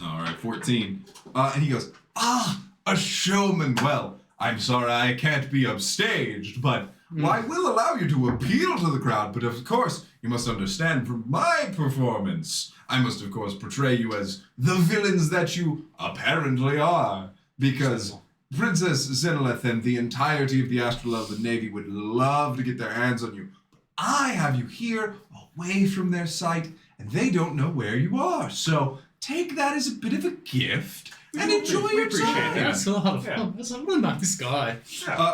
All right, 14. And he goes, a showman. Well, I'm sorry I can't be upstaged, but I will allow you to appeal to the crowd. But of course, you must understand from my performance, I must of course portray you as the villains that you apparently are. Because Princess Zenolith and the entirety of the Astral Elven Navy would love to get their hands on you. I have you here, away from their sight, and they don't know where you are. So take that as a bit of a gift and enjoy your appreciate time. that. That's a lot of fun. I'm gonna knock this guy.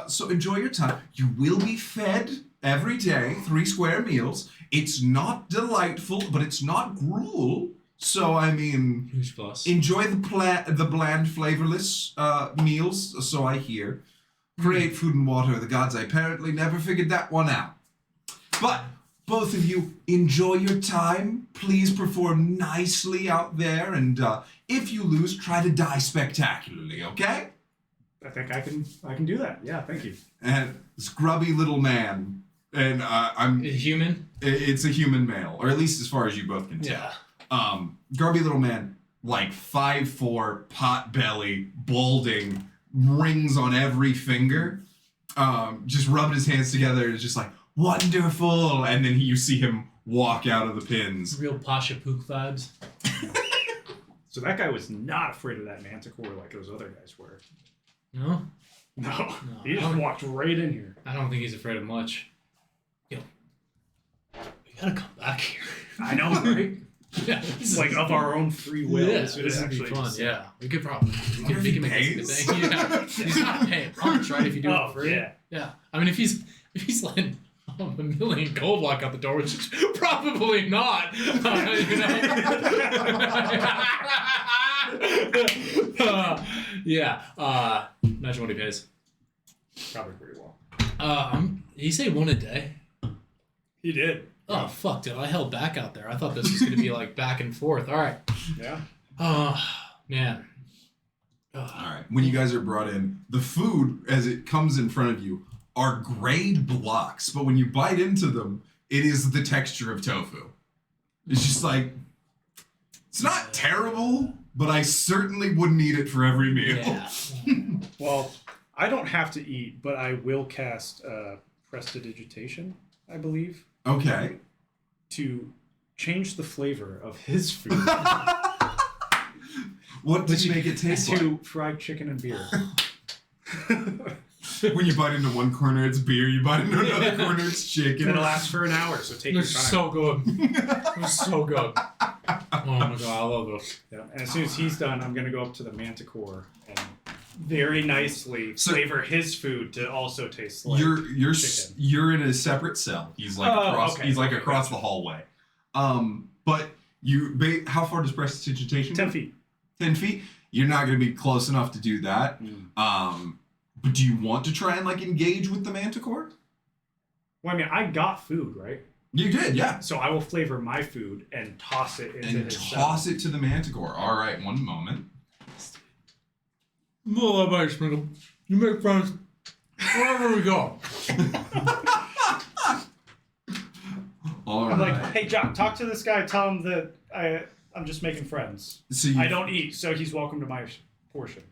So enjoy your time. You will be fed every day, 3 square meals. It's not delightful, but it's not gruel. So, I mean, Huge plus. enjoy the bland, flavorless meals, so I hear. Create food and water. The gods apparently never figured that one out. But both of you enjoy your time. Please perform nicely out there, and if you lose, try to die spectacularly, okay? I think I can do that. Yeah, thank you. And this grubby little man, and I'm A human? it's a human male, or at least as far as you both can tell. Yeah. Grubby little man, like 5'4", pot belly, balding, rings on every finger. Just rubbed his hands together and is just like, wonderful! And then you see him walk out of the pins. Real Pasha Pook vibes. So that guy was not afraid of that manticore like those other guys were. No? No. He I just don't- walked right in here. I don't think he's afraid of much. Yo, we gotta come back here. I know, right? Yeah, It's like of our own free will. Yeah, this would this would be actually fun. just- Yeah, we could probably Wonder if we he can make this a good pays? thing. Yeah, he's not paying much, right? If you do it Oh, for free. yeah. Yeah. I mean, if he's letting $1 million gold walk out the door, which is probably not. You know. Yeah. Imagine what he pays. Probably pretty well. He say one a day. He did. Oh fuck, dude! I held back out there. I thought this was gonna be like back and forth. All right. Yeah. Oh man. All right. When you guys are brought in, the food, as it comes in front of you, are grayed blocks, but when you bite into them, it is the texture of tofu. It's just like, it's not terrible, but I certainly wouldn't eat it for every meal. Yeah. Well, I don't have to eat, but I will cast prestidigitation, I believe, Okay. to change the flavor of his food What did you make it taste like? to fried chicken and beer. When you bite into one corner, it's beer. You bite into another corner, it's chicken. It'll last for an hour, so take It your was time. so good. It was so good. Oh my god, I love this. Yeah. And as soon as he's done, I'm going to go up to the manticore and very nicely So- flavor his food to also taste like chicken. You're in a separate cell. He's like across. okay. He's like Okay, across gotcha. the hallway. But how far does prestidigitation? 10 feet. 10 feet. You're not going to be close enough to do that. But do you want to try and like engage with the manticore? Well, I mean, I got food, right? You did, yeah. So I will flavor my food and toss it into And his toss it to the manticore. All right, one moment. Well, bye, Sprinkle. You make friends wherever we go. All I'm right. like, hey, John, talk to this guy. Tell him that I'm just making friends. So you, I don't eat, so he's welcome to my portion.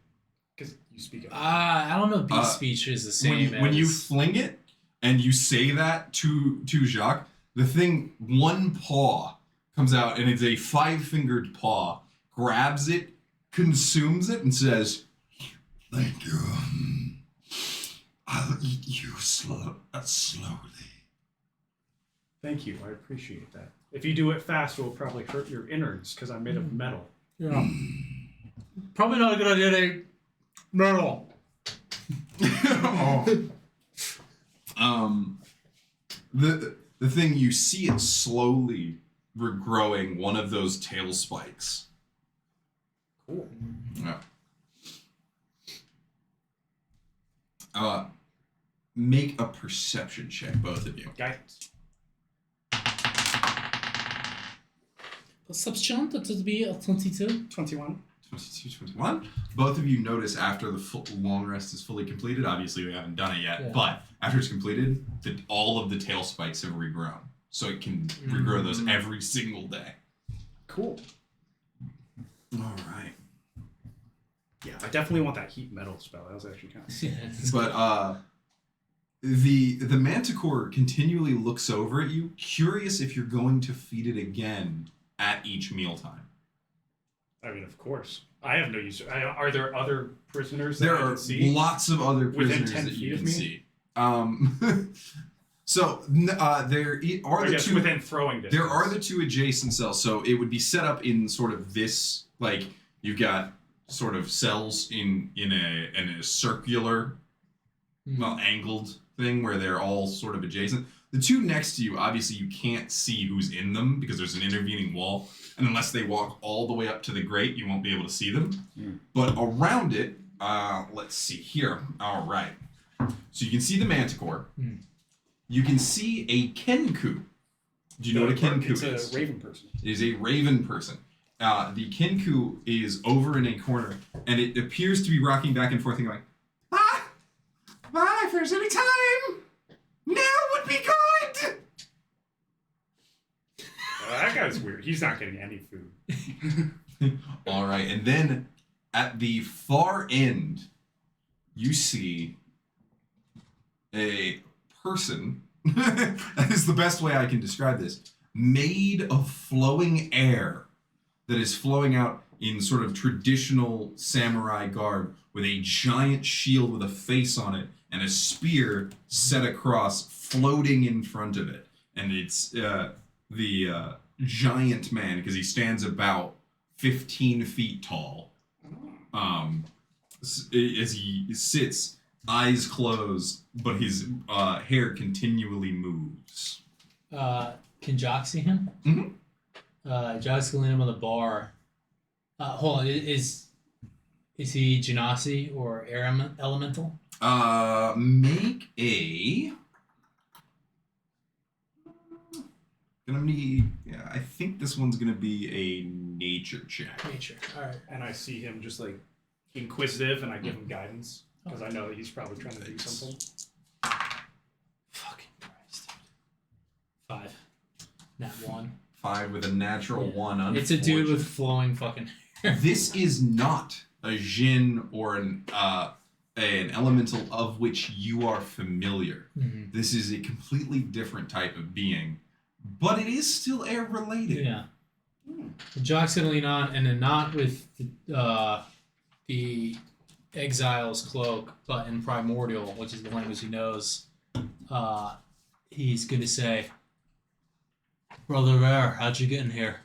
Because you speak it. I don't know. Beast speech is the same. when you as- fling it and you say that to Jacques, the thing, one paw comes out and it's a 5-fingered paw, grabs it, consumes it, and says, "Thank you. I'll eat you slowly." Thank you. I appreciate that. If you do it fast, it will probably hurt your innards because I'm made of metal. Yeah. Probably not a good idea to eat metal. The thing, you see it slowly regrowing one of those tail spikes. Cool. Yeah. Make a perception check, both of you. Guidance. Perception, that would be a 22. 21. 22, 21. Both of you notice after the long rest is fully completed, obviously we haven't done it yet, Yeah. but after it's completed, all of the tail spikes have regrown. So it can regrow those every single day. Cool. All right. Yeah, I definitely want that heat metal spell. That was actually kind of But the manticore continually looks over at you, curious if you're going to feed it again at each mealtime. I mean, of course. I have no use. Are there other prisoners that There I are can see? lots of other Within prisoners 10 that you feet of can me? see. So there are I the guess two. within throwing distance. There are the two adjacent cells, so it would be set up in sort of this, like you've got sort of cells in a circular, well, angled thing where they're all sort of adjacent. The two next to you, obviously, you can't see who's in them because there's an intervening wall, and unless they walk all the way up to the grate, you won't be able to see them. But around it, let's see here. All right, so you can see the manticore. You can see a kenku Do you know what a Kinku It's is? a raven person. It is a raven person. The Kinku is over in a corner, and it appears to be rocking back and forth and going, if there's any time, now would be good! That guy's weird. He's not getting any food. All right, and then at the far end, you see a person, that is the best way I can describe this, made of flowing air that is flowing out in sort of traditional samurai garb with a giant shield with a face on it and a spear set across floating in front of it. And it's the giant man, because he stands about 15 feet tall. As he sits, eyes closed, but his hair continually moves. Can Jock see him? Mm-hmm. Jock's gonna land him on the bar. Hold on, is he Genasi or air elemental? Make a. Gonna need. Yeah, I think this one's gonna be a nature check. Nature. All right. And I see him just like inquisitive, and I give him guidance because I know that he's probably trying to do something. Fucking Christ. 5. Nat 1. 5 with a natural 1. It's a dude with flowing fucking hair. This is not a Jin or an elemental of which you are familiar. Mm-hmm. This is a completely different type of being, but it is still air related. Yeah. Jock's gonna lean on, and then not with the exile's cloak, but in primordial, which is the language he knows. He's gonna say, "Brother of Air, how'd you get in here?"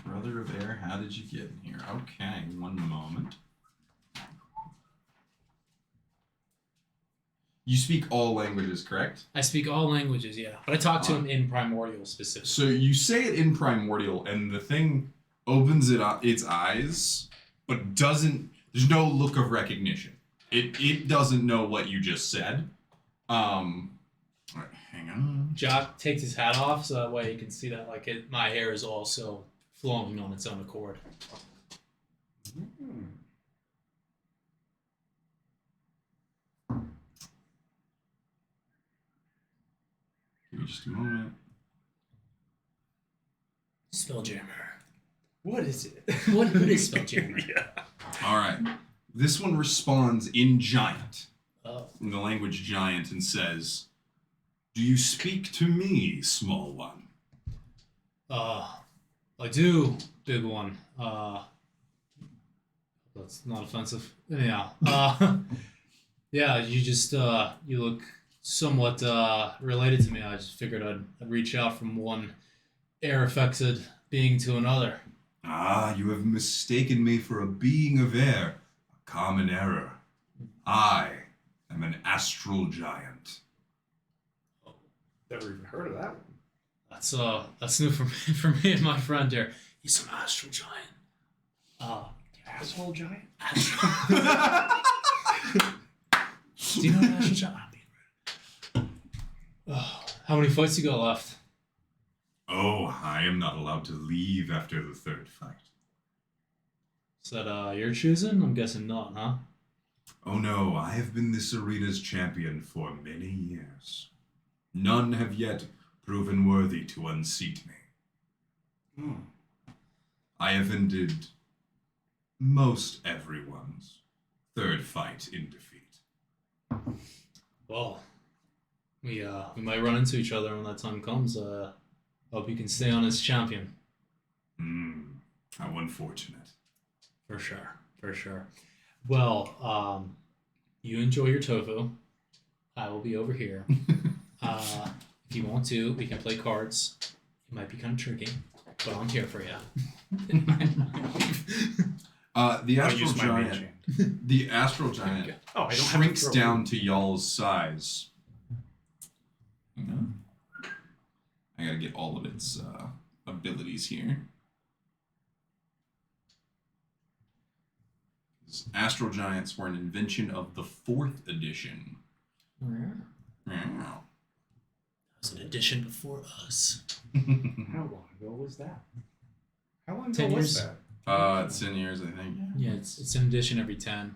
Brother of Air, how did you get in here? Okay, one moment. You speak all languages, correct? I speak all languages, yeah, but I talk to him in primordial specifically. So you say it in primordial, and the thing opens its eyes, but doesn't. There's no look of recognition. It doesn't know what you just said. All right, hang on. Jock takes his hat off so that way he can see that my hair is also flowing on its own accord. Give me just a moment. Spelljammer. What is it? What is Spelljammer? Yeah. All right. This one responds in giant, Oh. in the language giant, and says, "Do you speak to me, small one?" I do, big one. That's not offensive. Anyhow, yeah, you just, you look somewhat, related to me. I just figured I'd reach out from one air-affected being to another. Ah, you have mistaken me for a being of air. A common error. I am an astral giant. Never even heard of that one. That's new for me and my friend here. He's an astral giant. Asshole giant? Astral. Do you know an astral giant? How many fights you got left? Oh, I am not allowed to leave after the third fight. Is that your choosing? I'm guessing not, huh? Oh no, I have been this arena's champion for many years. None have yet proven worthy to unseat me. I have ended most everyone's third fight in defeat. Well, we might run into each other when that time comes. Hope you can stay on as champion. How unfortunate. For sure. Well, you enjoy your tofu. I will be over here. If you want to, we can play cards. It might be kind of tricky, but I'm here for you. The I'll astral use my mage giant. hand. The astral giant Oh, I don't shrinks have to throw down to y'all's size. Hang on. I gotta get all of its abilities here. Astral giants were an invention of the 4th edition. Yeah. Wow. That was an edition before us. How long ago was that? How long 10 ago was years. that? It's 10 years, I think. Yeah, it's an edition every 10,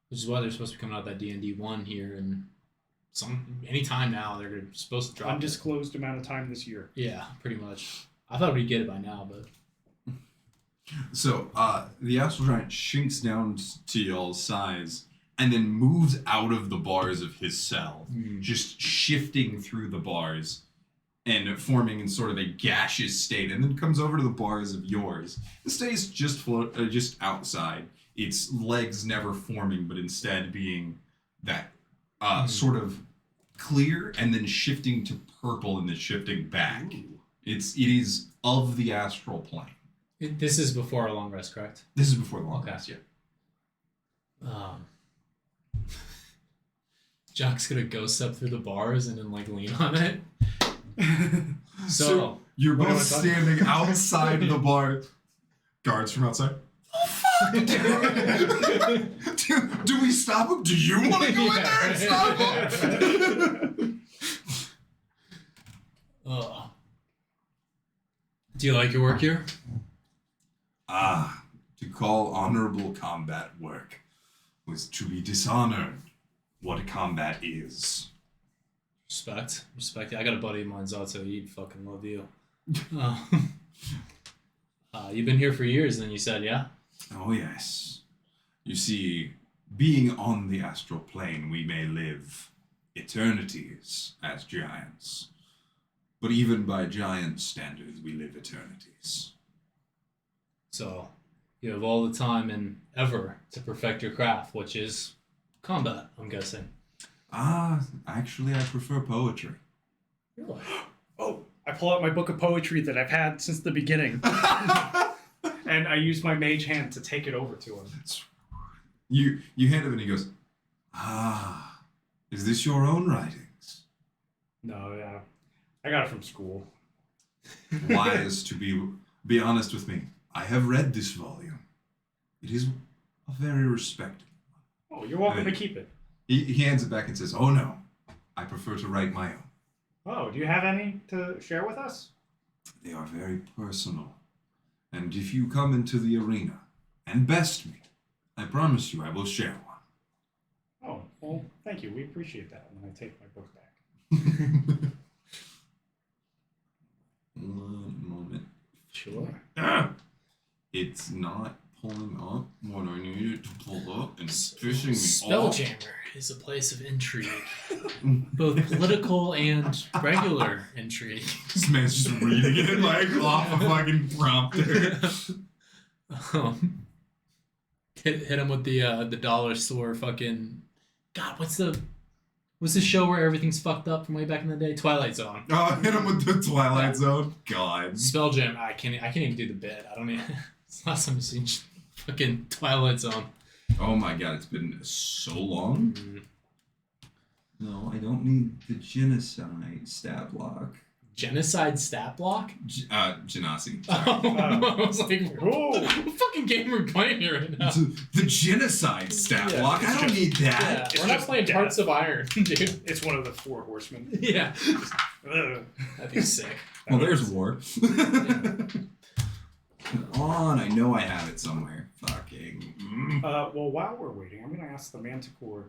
which is why they're supposed to be coming out that D&D 1 here, and any time now they're supposed to drop it. Undisclosed amount of time this year. Yeah, pretty much. I thought we'd get it by now, but So, the astral giant shrinks down to y'all's size and then moves out of the bars of his cell, just shifting through the bars and forming in sort of a gaseous state, and then comes over to the bars of yours. It stays just outside, its legs never forming, but instead being that sort of clear and then shifting to purple and then shifting back. It is of the astral plane. this is before our long rest, correct? This is before the long Okay. rest, yeah. Jock's gonna go step through the bars and then like lean on it. So you're What am I both talking- standing outside the bar. Guards from outside. Oh fuck! Do we stop him? Do you want to go in there and stop him? Do you like your work here? To call honorable combat work was to be dishonored what combat is. Respect. I got a buddy of mine, Zato. He'd fucking love you. You've been here for years, then you said, yeah? Oh yes. You see, being on the astral plane, we may live eternities as giants. But even by giant standards, we live eternities. So, you have all the time and ever to perfect your craft, which is combat, I'm guessing. Actually, I prefer poetry. Really? Oh, I pull out my book of poetry that I've had since the beginning. And I use my mage hand to take it over to him. You hand him and he goes, is this your own writings? No, yeah. I got it from school. Wise to be honest with me. I have read this volume. It is a very respectable. Oh, you're welcome to keep it. He hands it back and says, oh no, I prefer to write my own. Oh, do you have any to share with us? They are very personal. And if you come into the arena and best me, I promise you I will share one. Oh, well, thank you. We appreciate that. And I take my book back. One moment. Sure. It's not pulling up what I need it to pull up and it's fishing me off. Spelljammer is a place of intrigue, both political and regular intrigue. This man's just reading it like off a fucking prompter. Hit him with the dollar store fucking. God, what's the show where everything's fucked up from way back in the day? Twilight Zone. Oh, hit him with the Twilight Zone. God. Spelljammer. I can't even do the bit. I don't even. It's the last time I've seen fucking Twilight Zone. Oh my god, it's been so long. No, I don't need the genocide stat block. Genocide stat block? Genasi. I was like, Oh. what fucking game are we playing here right now? The genocide stat Yeah, block? I don't just- need that. Yeah, It's we're not just playing death. Hearts of Iron, dude. It's one of the 4 horsemen. Yeah. Ugh. That'd be sick. Well, there's war. Come on, I know I have it somewhere. Fucking. Well, while we're waiting, I'm going to ask the Manticore,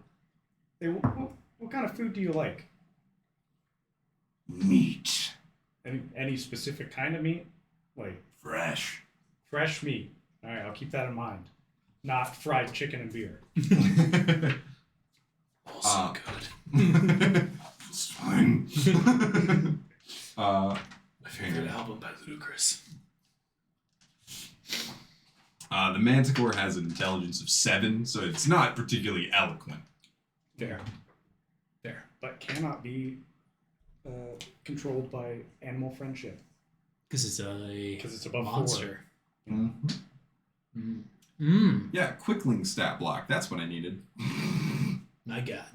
hey, what kind of food do you like? Meat. Any specific kind of meat? Like Fresh. fresh meat. All right, I'll keep that in mind. Not fried chicken and beer. Also good. It's fine. My favorite album by Ludacris. The Manticore has an intelligence of 7, so it's not particularly eloquent. Fair. But cannot be controlled by animal friendship. Because it's a Because it's above monster. 4. Yeah, Quickling stat block. That's what I needed. My God.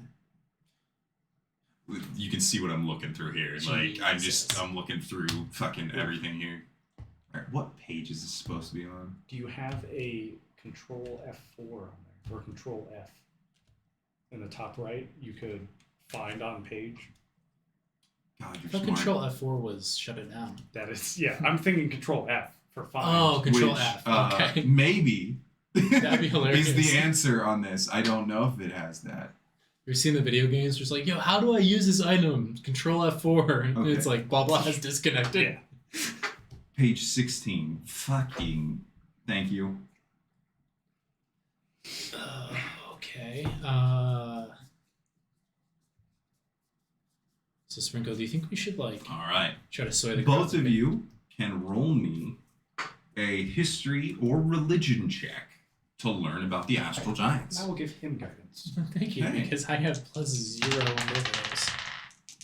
You can see what I'm looking through here. Like, I'm looking through fucking everything here. Alright, what page is this supposed to be on? Do you have a Control F4 on there? Or Control F? In the top right, you could find on page. God, I you're thought smart. Control F4 was shut it down. That is, yeah. I'm thinking Control F for find. Oh, Control Which, F. Okay. Maybe That'd be hilarious. is the answer on this. I don't know if it has that. You've seen the video games where it's like, yo, how do I use this item? Control F4. And Okay. it's like, blah, blah, has disconnected. Yeah. Page 16. Fucking thank you. Okay. So, Sprinkle, do you think we should, like, All right. try to sway the Both crowd? of you can roll me a history or religion check to learn about the astral giants. I will give him guidance. Thank you, Hey. because I have +0 on both of those.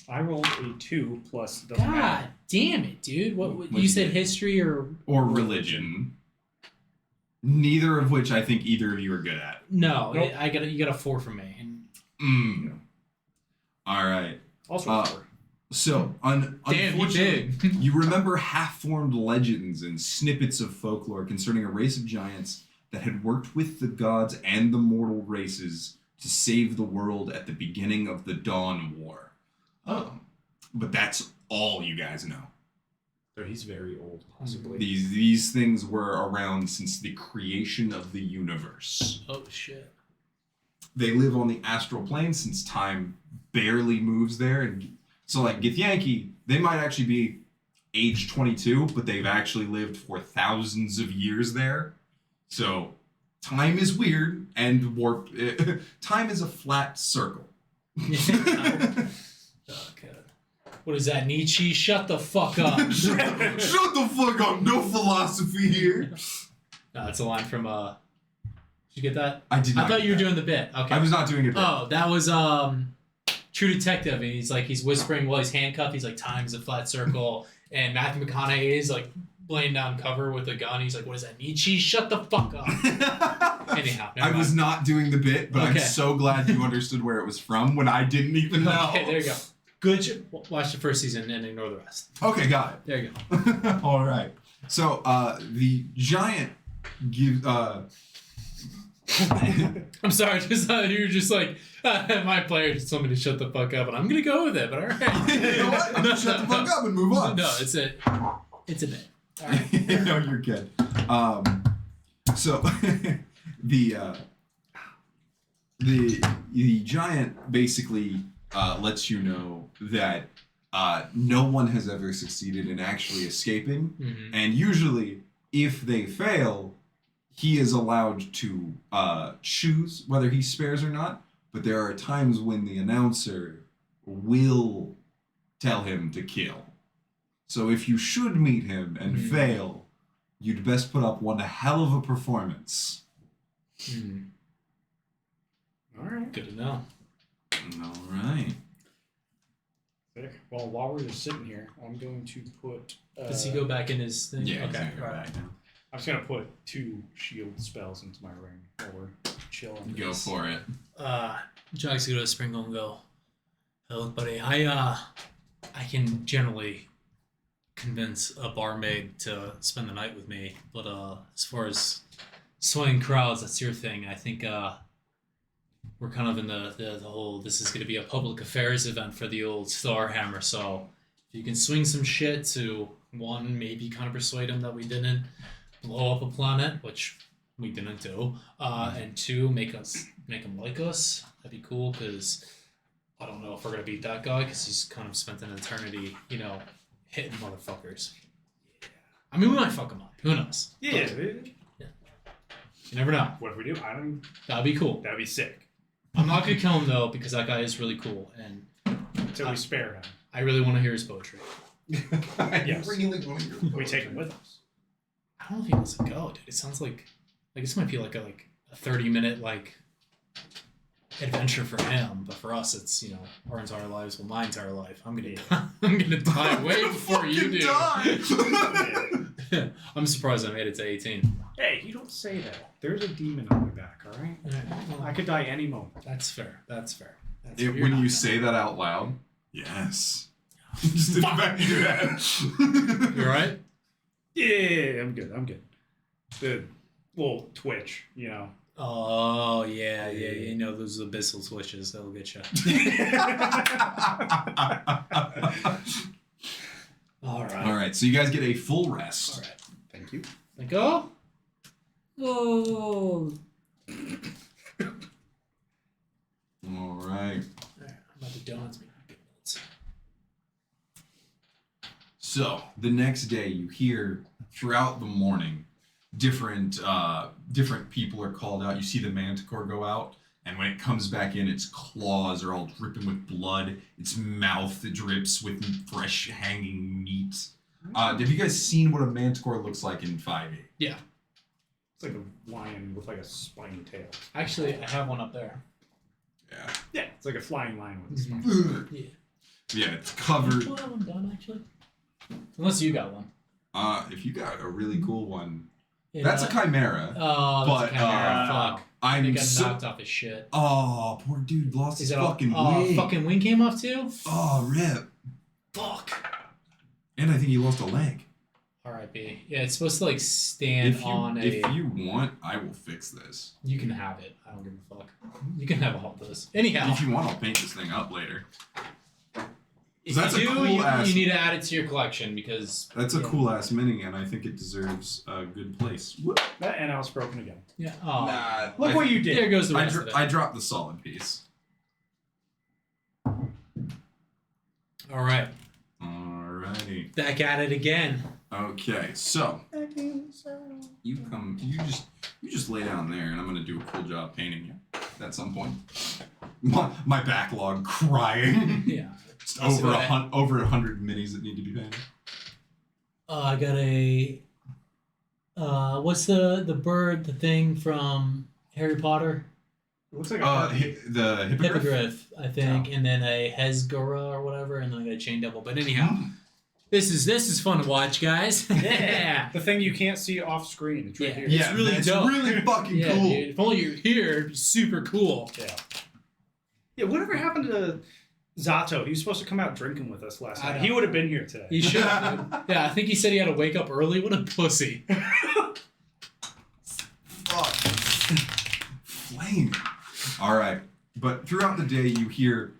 I rolled a 2 plus the God damn it, dude. What What'd you you said get? history or Or religion. Neither of which I think either of you are good at. no? Nope. You got a 4 from me. And All right. Also Uh, 4. So, damn, you unfortunately, did. you remember half-formed legends and snippets of folklore concerning a race of giants that had worked with the gods and the mortal races to save the world at the beginning of the Dawn War. But that's all you guys know. So he's very old, possibly. These things were around since the creation of the universe. Oh shit. They live on the astral plane since time barely moves there. And so, like Githyanki, they might actually be age 22, but they've actually lived for thousands of years there. So, time is weird and warp. Time is a flat circle. Okay. What is that, Nietzsche? Shut the fuck up. Shut the fuck up! No philosophy here. No, that's a line from Did you get that? I did not. I thought get you were that. doing the bit. Okay. I was not doing it. Oh, that was True Detective, and he's whispering while he's handcuffed. He's like, "Time is a flat circle," and Matthew McConaughey is like laying down cover with a gun. He's like, "What is that, Nietzsche? Shut the fuck up." Anyhow, never I was mind. not doing the bit, but I'm Okay. so glad you understood where it was from when I didn't even know. Okay, there you go. Good. Watch the first season and ignore the rest. Okay, got it. There you go. All right. So the giant gives. I'm sorry, just you were just like my player just told me to shut the fuck up, and I'm gonna go with it. But all right. You know what? I'm gonna shut the fuck up and move on. No, it's a bit. All right. No, you're good. So the giant basically lets you know that no one has ever succeeded in actually escaping, Mhm. and usually if they fail, he is allowed to choose whether he spares or not. But there are times when the announcer will tell him to kill. So if you should meet him and Mhm. fail, you'd best put up one hell of a performance. Mhm. All right. Good to know. All right. Sick. Well, while we're just sitting here, I'm going to put. Does he go back in his thing? Yeah. Okay. Go back now. I'm just gonna put 2 shield spells into my ring while we're chilling. Go for it. Jock's gonna go to Sprinkle and go, "Hey, look, buddy, I can generally convince a barmaid to spend the night with me, but as far as swaying crowds, that's your thing. I think we're kind of in the whole this is gonna be a public affairs event for the old Starhammer, so if you can swing some shit to one, maybe kind of persuade him that we didn't blow up a planet, which we didn't do, and 2, make him like us. That'd be cool, because I don't know if we're gonna beat that guy, because he's kind of spent an eternity, hitting motherfuckers. I mean, we might fuck him up. Who knows? Yeah. You never know. What if we do? I don't. That'd be cool. That'd be sick. I'm not gonna kill him though, because that guy is really cool, and So we spare him. I really want to hear his poetry. Yes. really want to hear We take him with us. I don't know if he wants to go, dude. It sounds like this might be like a 30-minute adventure for him, but for us it's our entire lives. Well, my entire life. I'm gonna die way before you do. Yeah. I'm surprised I made it to 18. Hey, you don't say that. There's a demon on my back. All right. I could die any moment. That's fair. That's fair. You're When not you gonna- say that out loud, yes. Just in the back of your head. You all right? Yeah, I'm good. I'm good. The little twitch, Oh yeah. Those abyssal switches that'll get you. so you guys get a full rest. All right. Thank you. Let go. Oh. All right. All right. I'm about to donuts. So the next day, you hear throughout the morning, different people are called out. You see the manticore go out, and when it comes back in, its claws are all dripping with blood. Its mouth drips with fresh hanging meat. Have you guys seen what a manticore looks like in 5e? Yeah. It's like a lion with like a spiny tail. Actually, I have one up there. Yeah. Yeah, it's like a flying lion with a spiny. Yeah. Yeah, it's covered. I have one done actually. Unless you got one. If you got a really cool one, Yeah. that's a chimera. Oh, that's But, a chimera. Fuck. He I'm got so. knocked off his shit. Oh, poor dude lost his Is it fucking oh, wing. fucking wing came off too? Oh, rip. Fuck. And I think he lost a leg. R.I.P. Yeah, it's supposed to like stand on a. If you want, I will fix this. You can have it. I don't give a fuck. You can have all this. Anyhow, If you want, I'll paint this thing up later. if that's you a do, cool ass- you need to add it to your collection because. That's a yeah. cool ass mini, and I think it deserves a good place. Whoop. And I was broken again. Yeah. Oh. Nah, Look what you There did. goes the I, rest of it. I dropped the solid piece. All right. Alrighty. Back at it again. Okay, so you just lay down there, and I'm gonna do a cool job painting you at some point. My backlog crying. Yeah. Just I'll see over what over 100 minis that need to be painted. I got a. What's the bird, the thing from Harry Potter? It looks like a The hippogriff. Hippogriff, I think, and then a Hesgura or whatever, and then I got a chain devil. But anyhow, this is fun to watch, guys. Yeah. The thing you can't see off screen. It's right Yeah. here. Yeah, really it's dope. really fucking Yeah, cool. dude. If only you're here, it'd be super cool. Yeah. Yeah, whatever happened to Zato? He was supposed to come out drinking with us last I night. know. He would have been here today. He should have, dude. Yeah, I think he said he had to wake up early. What a pussy. Fuck. Flame. All right, but throughout the day, you hear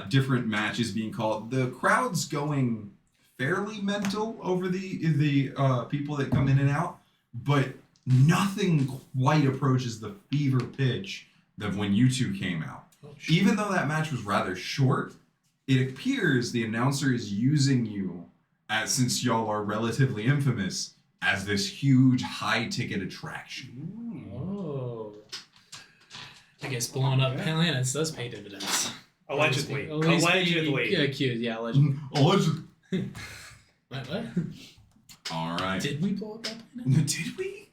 different matches being called. The crowd's going fairly mental over the people that come in and out, but nothing quite approaches the fever pitch of when you two came out. Oh, shit. Even though that match was rather short, it appears the announcer is using you, as since y'all are relatively infamous, as this huge high-ticket attraction. Oh. I guess blowing up Yeah. planets does pay dividends. Allegedly. At least Allegedly. being accused. Yeah, allegedly. Allegedly. What? All right. Did we blow up that planet? Did we?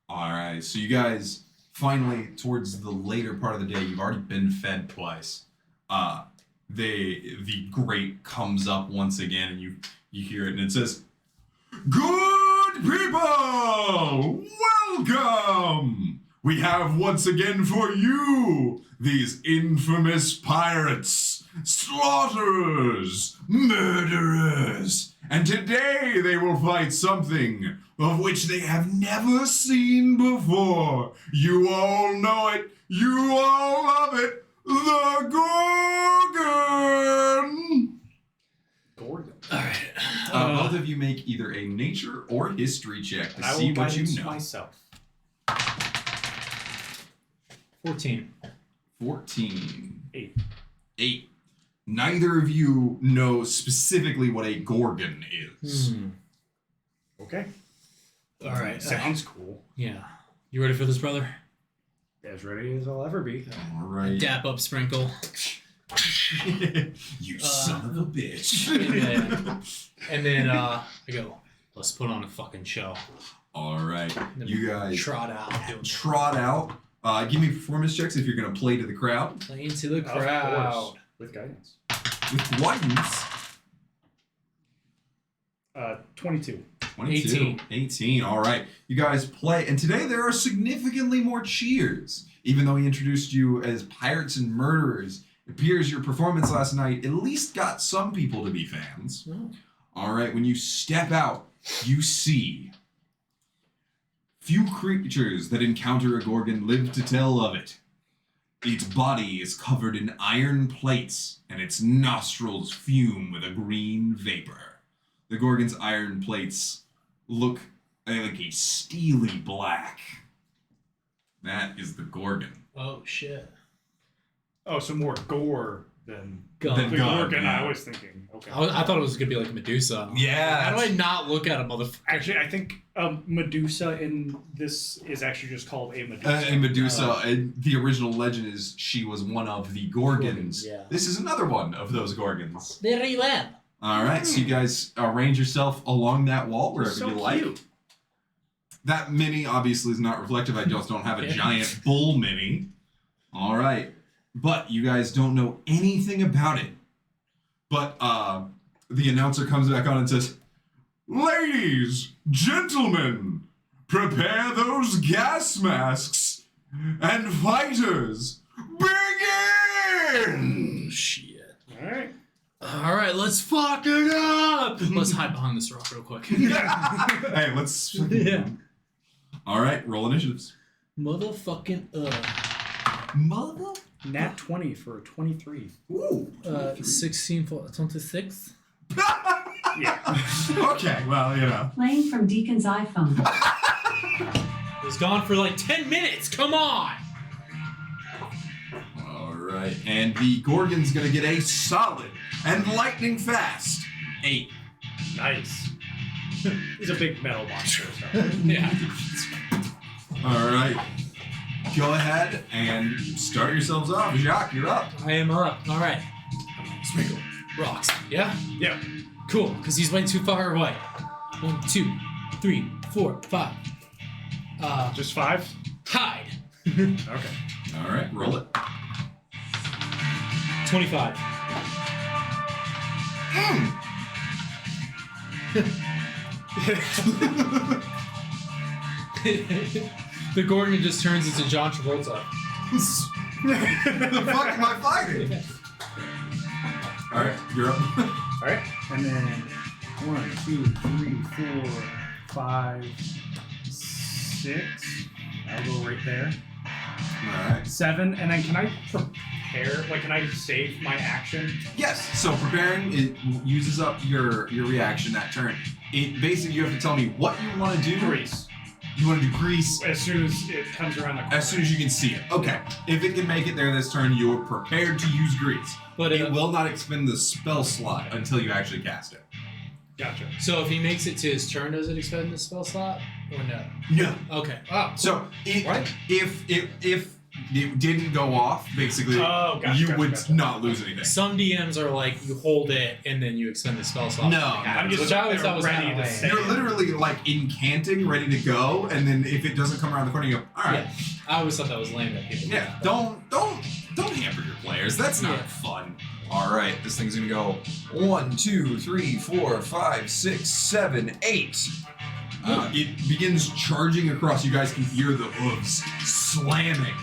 All right. So you guys finally, towards the later part of the day, you've already been fed twice. The grate comes up once again, and you hear it, and it says, "Good people, welcome. We have once again for you these infamous pirates, slaughterers, murderers, and today they will fight something of which they have never seen before. You all know it. You all love it. The Gorgon." Gorgon. All right. Both of you make either a nature or history check And to I see will what you guidance know. myself. 14. 14. 8. 8. Neither of you know specifically what a Gorgon is. Okay. All right. Sounds cool. Yeah. You ready for this, brother? As ready as I'll ever be. All right. Dap up, Sprinkle. You son of a bitch. And then I go, let's put on a fucking show. All right. And then You guys trot out. trot out. Give me performance checks if you're going to play to the crowd. Play into the Of crowd. course. With guidance. With guidance. 22. 22. 18. All right. You guys play. And today there are significantly more cheers. Even though he introduced you as pirates and murderers, it appears your performance last night at least got some people to be fans. Oh. All right. When you step out, you see few creatures that encounter a Gorgon live to tell of it. Its body is covered in iron plates, and its nostrils fume with a green vapor. The Gorgon's iron plates look like a steely black. That is the Gorgon. Oh shit. Oh, so more gore than Than the gun, Gorgon. yeah. I was thinking. Okay. I thought it was gonna be like a Medusa. Yeah. How do I not look at a motherfucker? Actually, I think Medusa in this is actually just called a Medusa. And Medusa, the original legend is she was one of the Gorgons. Yeah. This is another one of those Gorgons. Very well. All right, so you guys arrange yourself along that wall wherever So you like. cute. That mini obviously is not reflective. I just don't have a Yeah. giant bull mini. All right, but you guys don't know anything about it. But the announcer comes back on and says, "Ladies, gentlemen, prepare those gas masks and fighters. Begin!" Shit. All right. All right, let's fuck it up. Let's hide behind this rock real quick. Hey, let's. Yeah. All right, roll initiatives. Motherfucking Mother. Nat 20 for 23. Ooh. 16 for 26. Yeah. Okay, well, you know. Playing from Deacon's iPhone. It was gone for like 10 minutes. Come on. All right, and the Gorgon's gonna get a solid and lightning fast 8. Nice. He's a big metal monster. So. Yeah. All right, go ahead and start yourselves off. Jacques, you're up. I am up. All right. Sprinkle. Rocks. Yeah? Yeah. Cool, because he's way too far away. 1, 2, 3, 4, 5. Just 5? Hide. Okay. All right, roll it. 25. The Gorgon just turns into John Travolta. The fuck am I fighting? All right, you're up. All right. And then 1, 2, 3, 4, 5, 6. I'll go right there. All right. 7. And then can I prepare? Like, can I save my action? Yes. So preparing it uses up your reaction that turn. It basically you have to tell me what you want to do. Grease. You want to do grease As soon as it comes around the corner. as soon as you can see it. Okay. If it can make it there this turn, you're prepared to use grease. But It will not expend the spell slot until you actually cast it. Gotcha. so if he makes it to his turn, does it expend the spell slot? Or no? No. Okay. Oh. So What? if it didn't go off, basically Oh, gotcha. you gotcha, would gotcha. not lose anything. Some DMs are like, you hold it and then you expend the spell slot. No. I'm just Which I always sitting thought there was ready kinda to lame. say You're it. literally like incanting, ready to go, and then if it doesn't come around the corner, you go, all right. Yeah. I always thought that was lame that people Yeah, did that. don't hamper your players. That's not Yeah. fun. All right, this thing's gonna go 1, 2, 3, 4, 5, 6, 7, 8. It begins charging across. You guys can hear the hooves slamming.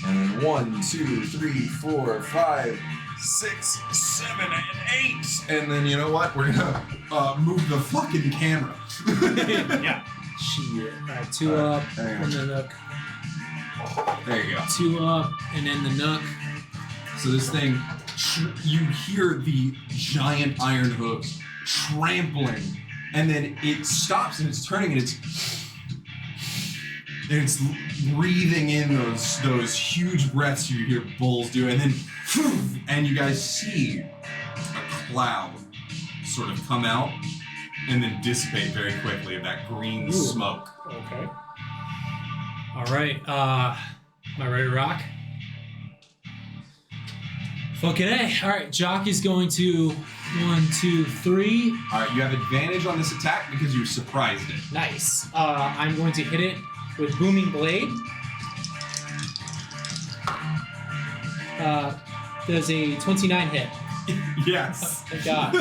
And then 1, 2, 3, 4, 5, 6, 7, and 8. And then you know what? We're gonna move the fucking camera. Yeah. Shit. Alright, 2 up, hang on. and the nook. There you go. 2 up, and then the nook. So this thing, you hear the giant iron hooves trampling, and then it stops and it's turning and it's breathing in those huge breaths you hear bulls do, and then and you guys see a cloud sort of come out and then dissipate very quickly of that green smoke. Okay. Alright, am I ready to rock? Fucking A. Alright, Jock is going to 1, 2, 3. All right, you have advantage on this attack because you surprised it. Nice. I'm going to hit it with Booming Blade. Does a 29 hit. Yes. Thank God.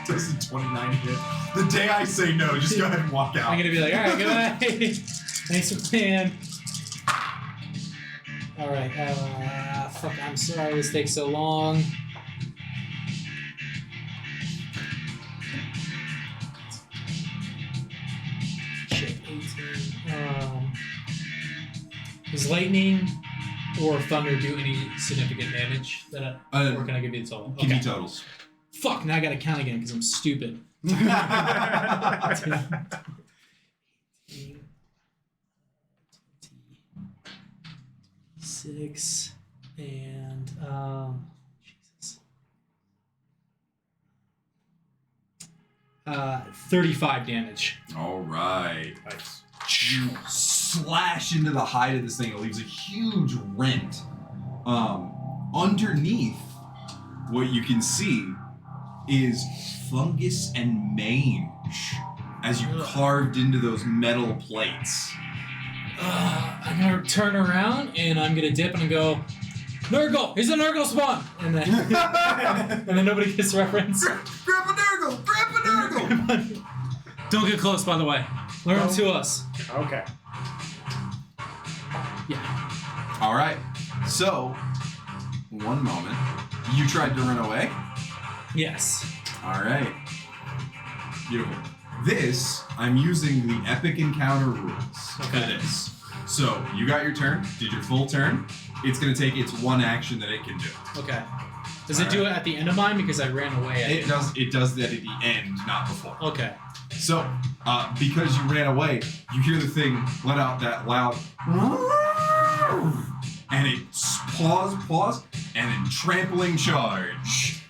Does a 29 hit? The day I say no, just go ahead and walk out. I'm gonna be like, alright, goodbye. Thanks for playing. Alright, fuck, I'm sorry this takes so long. Shit, 18. Does lightning or thunder do any significant damage? Or can I give you the total? Give me totals. Fuck, now I gotta count again because I'm stupid. 6 and Jesus. 35 damage. All right. Nice. You slash into the hide of this thing. It leaves a huge rent. Underneath, what you can see is fungus and mange as you carved into those metal plates. I'm gonna turn around and I'm gonna dip and go, Nurgle! He's a Nurgle spawn! And then, and then nobody gets the reference. Grab a Nurgle! Grab a Nurgle! Don't get close, by the way. Learn to us. Okay. Yeah. All right. So, one moment. You tried to run away? Yes. All right. Beautiful. This, I'm using the epic encounter rules for Okay. this. So, you got your turn, did your full turn. It's going to take its one action that it can do. Okay. Does it do it at the end of mine because I ran away? It does that at the end, not before. Okay. So, because you ran away, you hear the thing let out that loud, and it pause, and then trampling charge.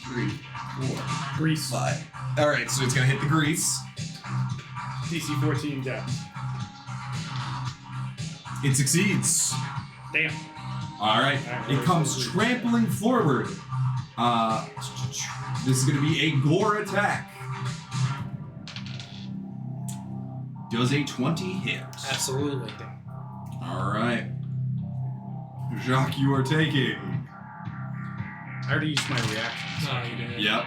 3, 4, Grease. 5. All right, so it's gonna hit the grease. DC 14 death. It succeeds. Damn. All right, it comes trampling forward. This is gonna be a gore attack. Does a 20 hit? Absolutely. All right. Jacques, you are taking. I already used my reaction. No, you didn't. Yep.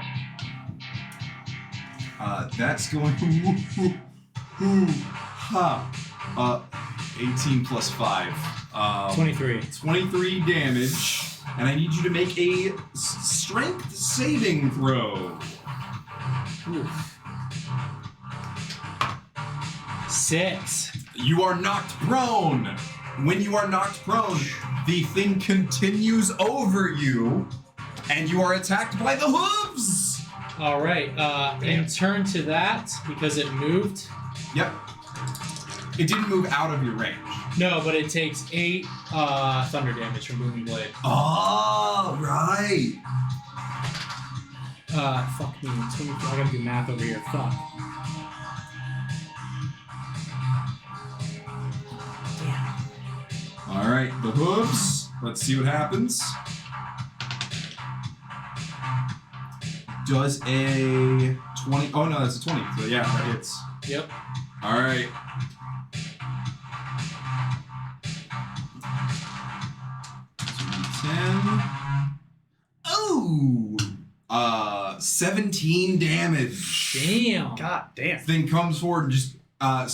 That's going. 18 plus 5. 23. 23 damage. And I need you to make a strength saving throw. Oof. 6. You are knocked prone. When you are knocked prone, the thing continues over you, and you are attacked by the hooves. All right. In turn to that, because it moved. Yep. It didn't move out of your range. No, but it takes 8 thunder damage from Booming Blade. Oh, right. Fuck me. 24. I gotta do math over here. Fuck. Damn. All right, the hooves. Let's see what happens. Does a 20? Oh no, that's a 20. So yeah, that hits. Yep. All right. Oh, 17 damage. Damn. God damn. Thing comes forward and just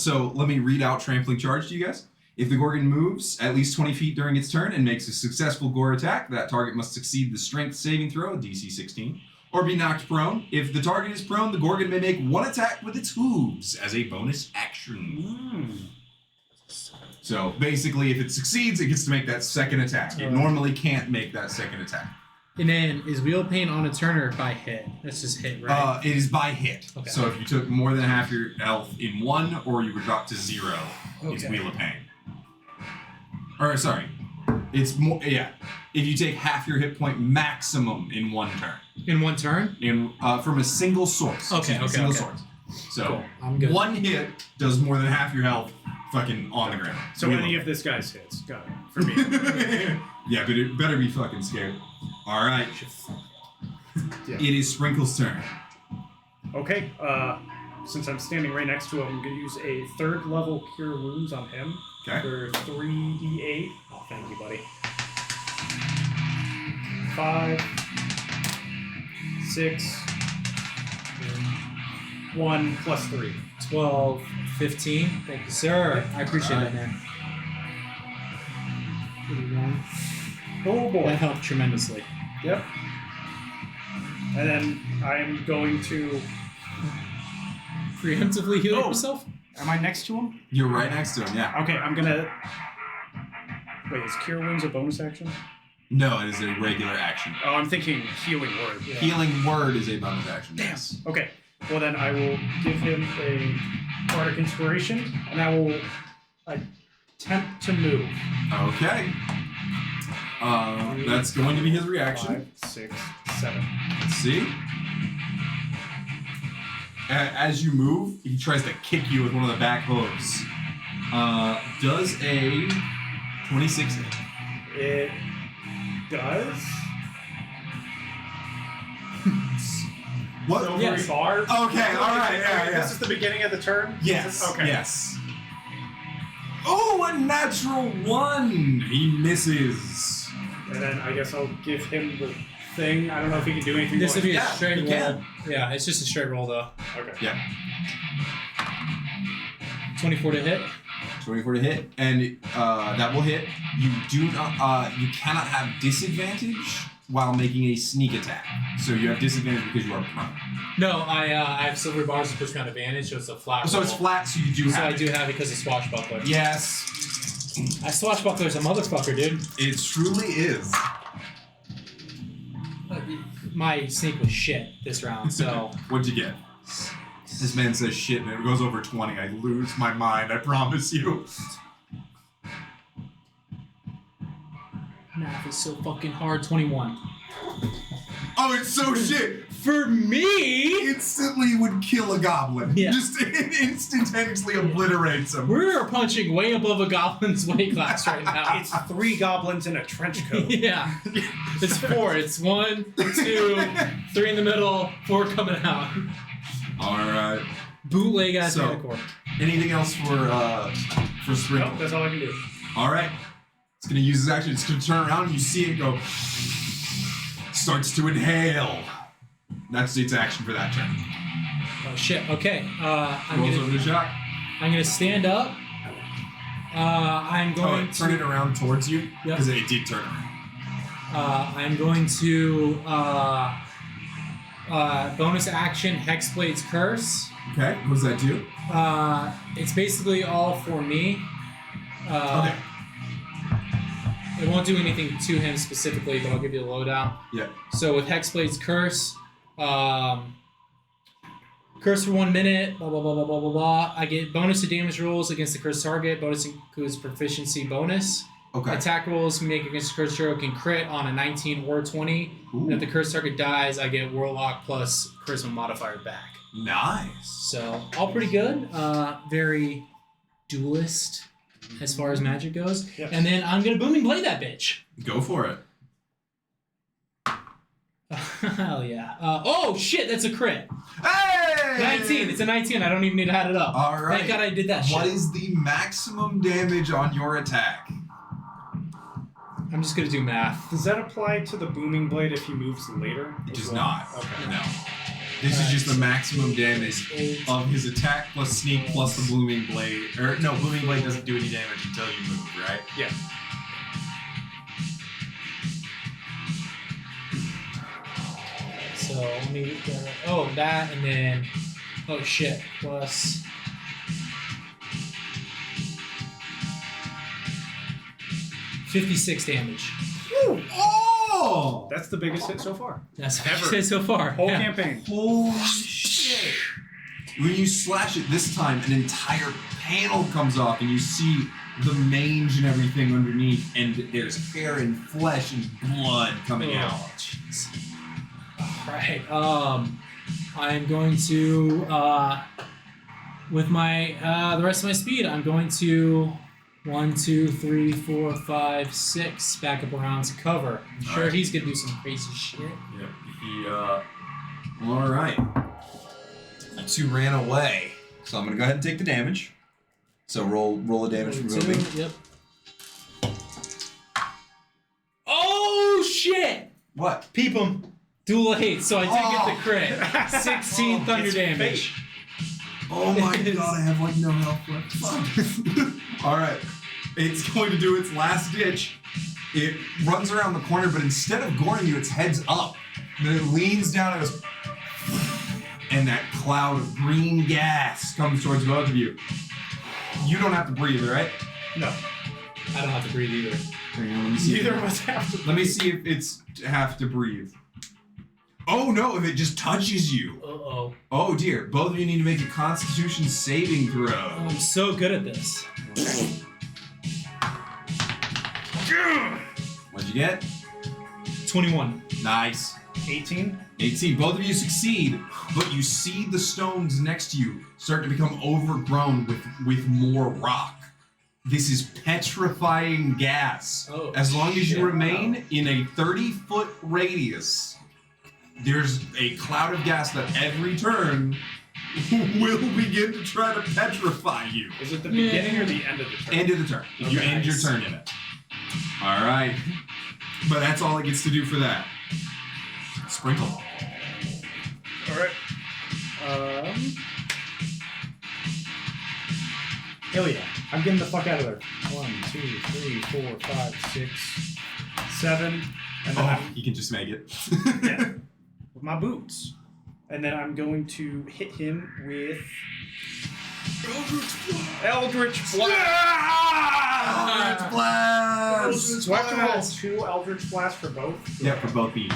so let me read out trampling charge to you guys. If the Gorgon moves at least 20 feet during its turn and makes a successful gore attack, that target must succeed the strength saving throw, DC 16, or be knocked prone. If the target is prone, the Gorgon may make one attack with its hooves as a bonus action. So basically, if it succeeds, it gets to make that second attack. It normally can't make that second attack. And then is Wheel of Pain on a turn or by hit? That's just hit, right? It is by hit. Okay. So if you took more than half your health in one, or you were dropped to 0, it's Okay. Wheel of Pain. Or sorry, it's more. Yeah, if you take half your hit point maximum in one turn, In one turn? in from a single source. Okay, Excuse me, okay, single okay. source. So Cool. I'm good. one hit does more than half your health, fucking on the ground. So Wheel any of of this guy's hits. Got it. For me. Yeah, but it better be fucking scared. All right. Yeah. It is Sprinkle's turn. Okay. Since I'm standing right next to him, I'm going to use a 3rd level Cure Wounds on him. Okay. For 3d8. Oh, thank you, buddy. 5, 6, 1 plus 3. 12, 15. Thank you, sir. I appreciate that, man. 31. Oh boy. That helped tremendously. Yep. And then I'm going to. Preemptively heal Oh. yourself? Am I next to him? You're right next to him. Yeah. Okay, I'm gonna. Wait, is Cure Wounds a bonus action? No, it is a regular action. Oh, I'm thinking healing word. Yeah. Healing word is a bonus action. Damn. Yes. Okay. Well, then I will give him a bardic inspiration, and I will attempt to move. Okay. That's going to be his reaction. 5, 6, 7. Let's see. As you move, he tries to kick you with one of the back hooves. Does a 26 hit? It does. What? Silvery Yes. bar. Okay, all right, yeah. This is the beginning of the turn? Yes. Okay. Yes. Oh, a natural 1! He misses. And then I guess I'll give him the thing. I don't know if he can do anything This more. would be a Yeah, straight you roll. can. Yeah, it's just a straight roll though. Okay. Yeah. 24 to hit. 24 to hit, and that will hit. You do not. You cannot have disadvantage while making a sneak attack. So you have disadvantage because you are prone. No, I have silver bars to push me on advantage, so it's a flat So roll. it's flat. So you do So have. I do have it because of Swashbuckler. Yes, Swashbuckler's a motherfucker, dude. it truly is. My sneak was shit this round, so What'd you get? This man says shit, and it goes over 20. I lose my mind. I promise you. math is so fucking hard. 21. Oh, it's so shit. For me, Instantly would kill a goblin. Yeah. Just instantaneously obliterates him. we're punching way above a goblin's weight class right now. It's 3 goblins in a trench coat. Yeah, it's 4. It's 1, 2, 3 in the middle, 4 coming out. All right. Bootleg ass So- Manicore. Anything else for Sprinkle? Nope, that's all I can do. All right. It's gonna use his action. It's gonna turn around and you see it go. Starts to inhale. That's its action for that turn. Oh shit. Okay. I'm Rolls over gonna the shot. stand up. I'm going to turn it around towards you Yep. because it did turn around. I'm going to bonus action Hexblade's Curse. Okay. What does that do? It's basically all for me. Okay. It won't do anything to him specifically, but I'll give you a lowdown. Yeah. So with Hexblade's Curse, curse for 1 minute, blah, blah, blah, blah, blah, blah, blah. I get bonus to damage rolls against the cursed target. Bonus includes proficiency bonus. Okay. Attack rolls make against the cursed hero can crit on a 19 or 20. Ooh. And if the cursed target dies, I get Warlock plus Charisma modifier back. Nice. So, all pretty good. Very duelist as far as magic goes. Yep. And then I'm going to Booming Blade that bitch. Go for it. Hell yeah. Oh, shit, that's a crit. Hey! 19. It's a 19. I don't even need to add it up. All right. Thank God I did that shit. What is the maximum damage on your attack? I'm just going to do math. Does that apply to the booming blade if he moves later? It as does well? not. Okay. No. This is just the maximum damage of his attack plus sneak plus the booming blade. Or no, booming blade doesn't do any damage until you move, right? Yeah. So let me that and then shit plus 56 damage. Oh! That's the biggest hit so far. That's what Ever. you said so far. Whole Yeah. campaign. Holy shit! When you slash it this time, an entire panel comes off and you see the mange and everything underneath, and there's hair and flesh and blood coming out. Jeez. Alright. I'm going to with my the rest of my speed, I'm going to 1, 2, 3, 4, 5, 6 back up around to cover. I'm sure Alright. he's gonna do some crazy shit. Yep. All right. You two ran away, so I'm gonna go ahead and take the damage. So roll the damage from Two, moving. Yep. Oh shit! What? Peep him. Duel 8, so I did Oh. get the crit. 16 thunder It's damage. Oh my god, I have like no health left. Fuck. All right. It's going to do its last ditch. It runs around the corner, but instead of goring you, its head's up. Then it leans down and goes, and that cloud of green gas comes towards both of you. You don't have to breathe, right? No. I don't have to breathe either. Hang on, let me see. Neither of us have to. Let me see if it's have to breathe. Oh no, if it just touches you. Uh-oh. Oh dear, both of you need to make a Constitution saving throw. Oh, I'm so good at this. What'd you get? 21. Nice. 18. 18. Both of you succeed, but you see the stones next to you start to become overgrown with more rock. This is petrifying gas. Oh, as long as shit. you remain in a 30-foot radius, there's a cloud of gas that every turn will begin to try to petrify you. Is it the beginning or the end of the turn? End of the turn. If you Okay, end your nice. turn in it. All right. But that's all it gets to do for that. Sprinkle. Alright. Hell yeah. I'm getting the fuck out of there. 1, 2, 3, 4, 5, 6, 7. And then Oh, you can just make it. yeah, with my boots. And then I'm going to hit him with Eldritch Blast. Eldritch Blast! So I have to roll 2 Eldritch Blasts for both. Yep, for both these.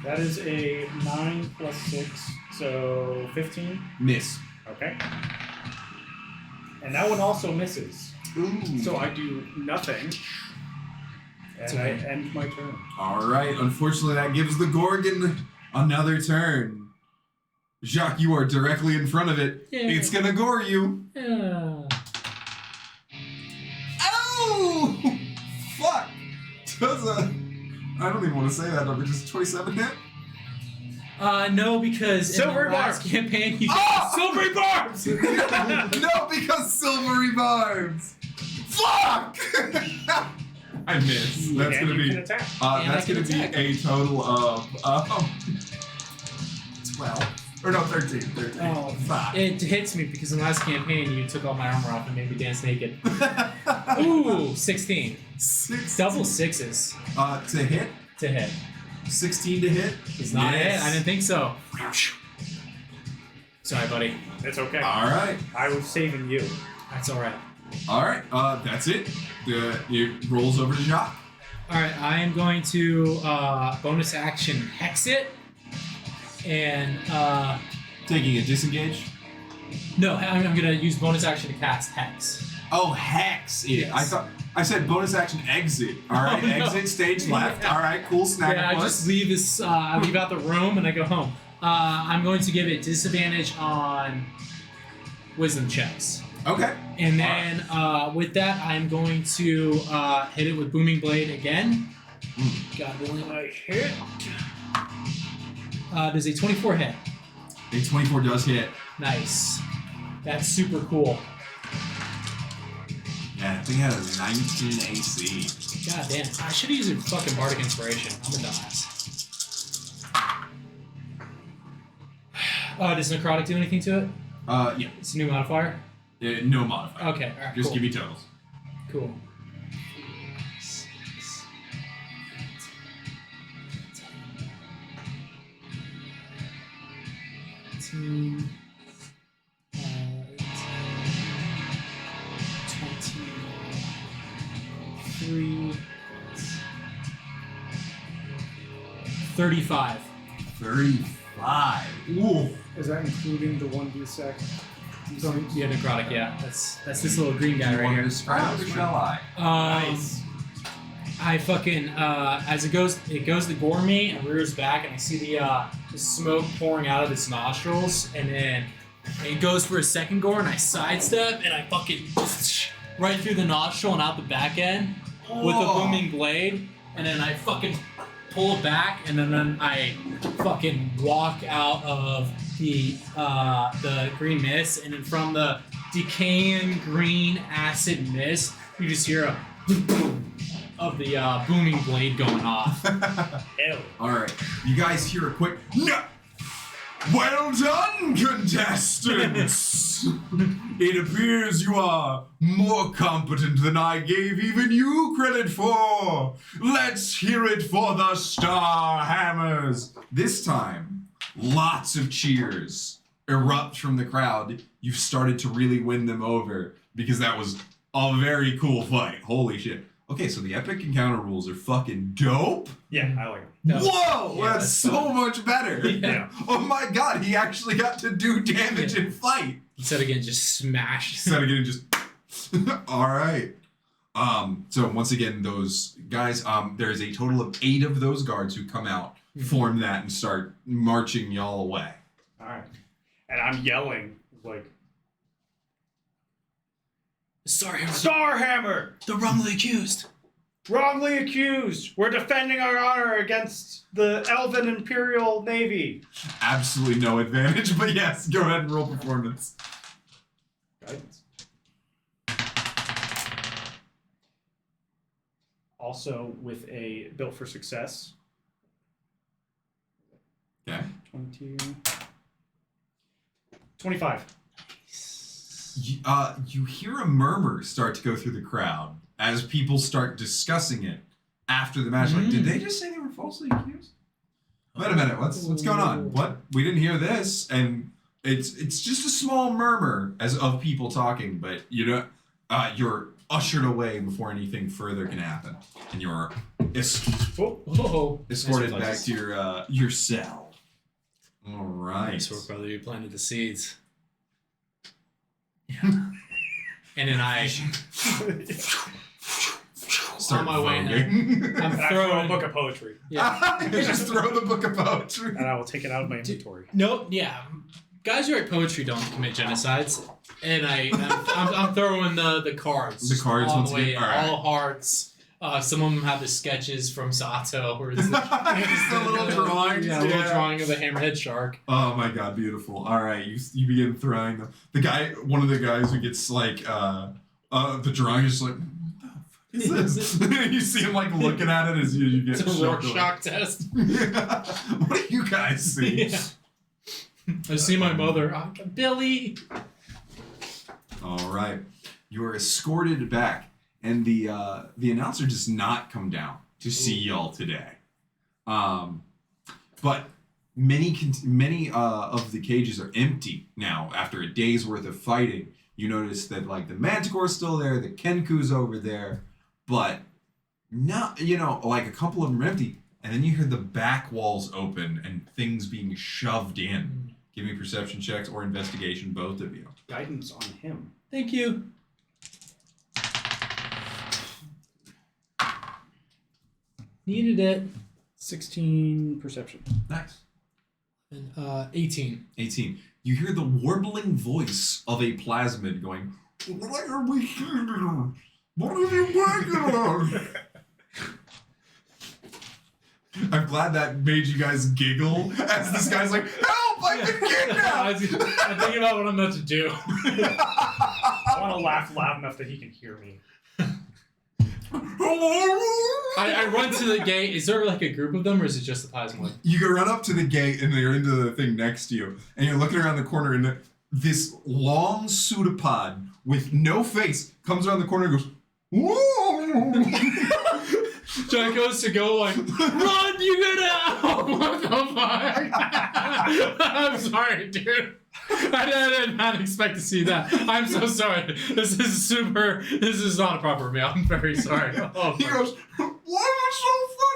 That is a 9 plus 6, so 15. Miss. Okay. And that one also misses. Ooh. So I do nothing. And I end my turn. All right. Unfortunately, that gives the Gorgon another turn. Jacques, you are directly in front of it. Yeah. It's gonna gore you. Yeah. Oh! Fuck! Does a... I don't even want to say that number. Just 27 hit? No, because in Silvery the last barbs. campaign you Oh! Silvery Barbs! No, because silvery barbs. Fuck! I miss. That's And gonna you be. can attack. And That's I can gonna be attack. a total of 12 or no 13. 13. Oh, Fuck. It hits me because in the last campaign you took all my armor off and made me dance naked. Ooh, 16. 6 Double sixes to hit. to hit. 16 to hit. It's not Yes. it. I didn't think so. Sorry, buddy. It's okay. All right. I was saving you. That's all right. All right. That's it. It rolls over to Jacques. All right, I am going to bonus action hex it, and Taking a disengage. no, I'm going to use bonus action to cast hex. Oh, hex it. Yes. I said bonus action exit. All right, Oh, no. exit stage left. Yeah. All right, cool. Snack Yeah, I plus. just leave this. I leave out the room and I go home. I'm going to give it disadvantage on wisdom checks. Okay. And then with that, I'm going to hit it with Booming Blade again. God willing, I hit. Does a 24 hit? A 24 does hit. Nice. That's super cool. Yeah, I think it has 19 AC. God damn. I should have used a fucking Bardic Inspiration. I'm a dumbass. Does Necrotic do anything to it? Yeah. It's a new modifier? No modifier. Okay, alright. Just cool. give me totals. Cool. 18, 23, 35. 35. Ooh. Is that including the 1d6? Yeah, necrotic. Yeah, that's this little green guy You right want here. to describe or shall I? Nice. I fucking as it goes to gore me and rears back, and I see the smoke pouring out of its nostrils, and then it goes for a second gore, and I sidestep, and I fucking right through the nostril and out the back end with a booming blade, and then I fucking pull it back, and then I fucking walk out of the green mist, and then from the decaying green acid mist, you just hear a of the booming blade going off. Ew. All right. You guys hear a quick no. Well done, contestants! It appears you are more competent than I gave even you credit for. Let's hear it for the Star Hammers. This time, lots of cheers erupt from the crowd. You've started to really win them over because that was a very cool fight. Holy shit. Okay, so the epic encounter rules are fucking dope. Yeah, I like them. Whoa, yeah, that's so fun. much better. Yeah. Oh my god, he actually got to do damage and fight. Instead of getting just smashed. Instead of getting just all right. So once again, those guys, there's a total of 8 of those guards who come out, form that, and start marching y'all away. All right. And I'm yelling like, Starhammer! The wrongly accused. Wrongly accused! We're defending our honor against the Elven Imperial Navy. Absolutely no advantage, but yes, go ahead and roll performance. Guidance. Also with a built for success. Okay. 25. You hear a murmur start to go through the crowd as people start discussing it after the match. Like, did they just say they were falsely accused? Wait a minute, what's going on? What? We didn't hear this, and it's just a small murmur as of people talking, but you're ushered away before anything further can happen, and you're escorted back to your cell. All right. So brother, you planted the seeds. Yeah. And then I Start on my way voguing. I'm And I throw a throwing. book of poetry. Yeah. You just throw the book of poetry. And I will take it out of my inventory. Nope. Yeah. Guys who write poetry don't commit genocides. And I'm throwing the cards. The cards all once the way, again? All right. all hearts. Some of them have the sketches from Sato, where it's Just the little drawings. Yeah, a little drawing of a hammerhead shark. Oh my god, beautiful. All right, you begin throwing them. One of the guys who gets like the drawing is like, what the fuck is this? You see him like looking at it as you get It's a shoved Rorschach test. Yeah. What do you guys see? Yeah. I see my mother. Billy. All right, you are escorted back. And the announcer does not come down to see y'all today, but many of the cages are empty now after a day's worth of fighting. You notice that like the Manticore's still there, the Kenku's over there, but not like a couple of them are empty. And then you hear the back walls open and things being shoved in. Give me perception checks or investigation, both of you. Guidance on him. Thank you. Needed it. 16 perception. Nice. And 18. 18. You hear the warbling voice of a plasmid going, "Why are we here? What are you working on?" I'm glad that made you guys giggle as this guy's like, "Help! I've been I'm kidnapped!" thinking about what I'm about to do. I want to laugh loud enough that he can hear me. I run to the gate. Is there like a group of them, or is it just the plasmoid? You can run up to the gate and they're into the thing next to you, and you're looking around the corner, and this long pseudopod with no face comes around the corner and goes, "Whoa!" John goes to go like, run, you get out! What the fuck? I'm sorry, dude. I did not expect to see that. I'm so sorry. This is not a proper meal. I'm very sorry. Oh, He goes, "Why is it so funny?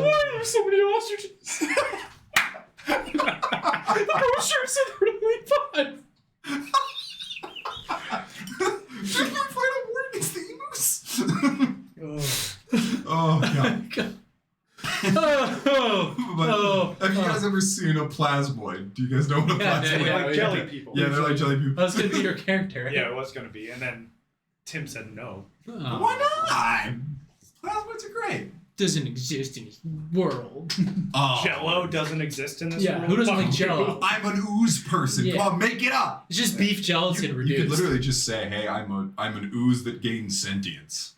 why are so many ostriches? I was sure said really fun. Did we fight a war against the emus?" Oh god. But have you guys ever seen a plasmoid? Do you guys know what a Yeah, plasmoid is? yeah, Like yeah. jelly people. Yeah, they're like jelly people. That's gonna be your character. Right? Yeah, it was going to be. And then Tim said no. Oh. Why not? Plasmoids are great. Doesn't exist in this world. Oh. Jello doesn't exist in this Yeah, world. who doesn't like Fuck you. Jello? I'm an ooze person. Yeah. Come on, make it up. It's just beef gelatin You reduced. could literally just say, "Hey, I'm an ooze that gains sentience."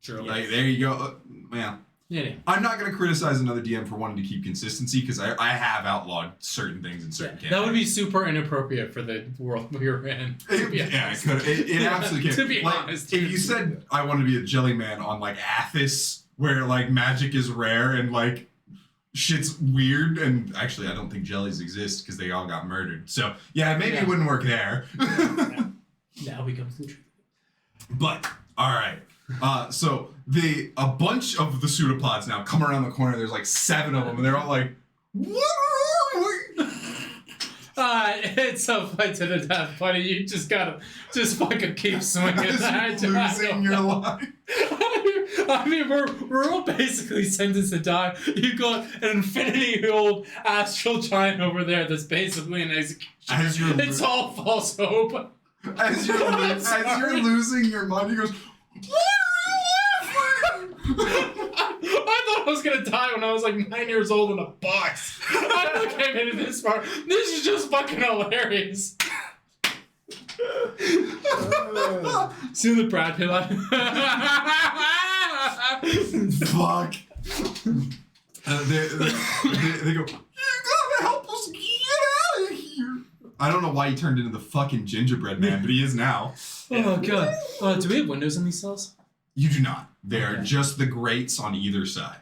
True. Like, there you go. Man, Yeah. I'm not going to criticize another DM for wanting to keep consistency because I have outlawed certain things in certain campaigns. That would be super inappropriate for the world we're in. Yeah, it could. It absolutely can. To be like, honest, if dude. you said I want to be a jelly man on like Athos, where like magic is rare and like shit's weird, and actually I don't think jellies exist because they all got murdered. So yeah, maybe Yeah. it wouldn't work there. Now we come to the truth. But all right. So a bunch of the pseudopods now come around the corner. There's like 7 of them, and they're all like, "What are we?" It's a fight to the death, buddy. You just gotta fucking keep swinging that. As you're losing your life. I mean, we're all basically sentenced to die. You got an infinity-old astral giant over there that's basically an execution. It's all false hope. As you're losing your mind, he goes, "What are you laughing?" I thought I was gonna die when I was like 9 years old in a box. I came into this far. This is just fucking hilarious. See the Brad Pitt line? Fuck. They go, "You gotta help us get out of here." I don't know why he turned into the fucking gingerbread man, but he is now. Oh god. Do we have windows in these cells? You do not. They are just the grates on either side.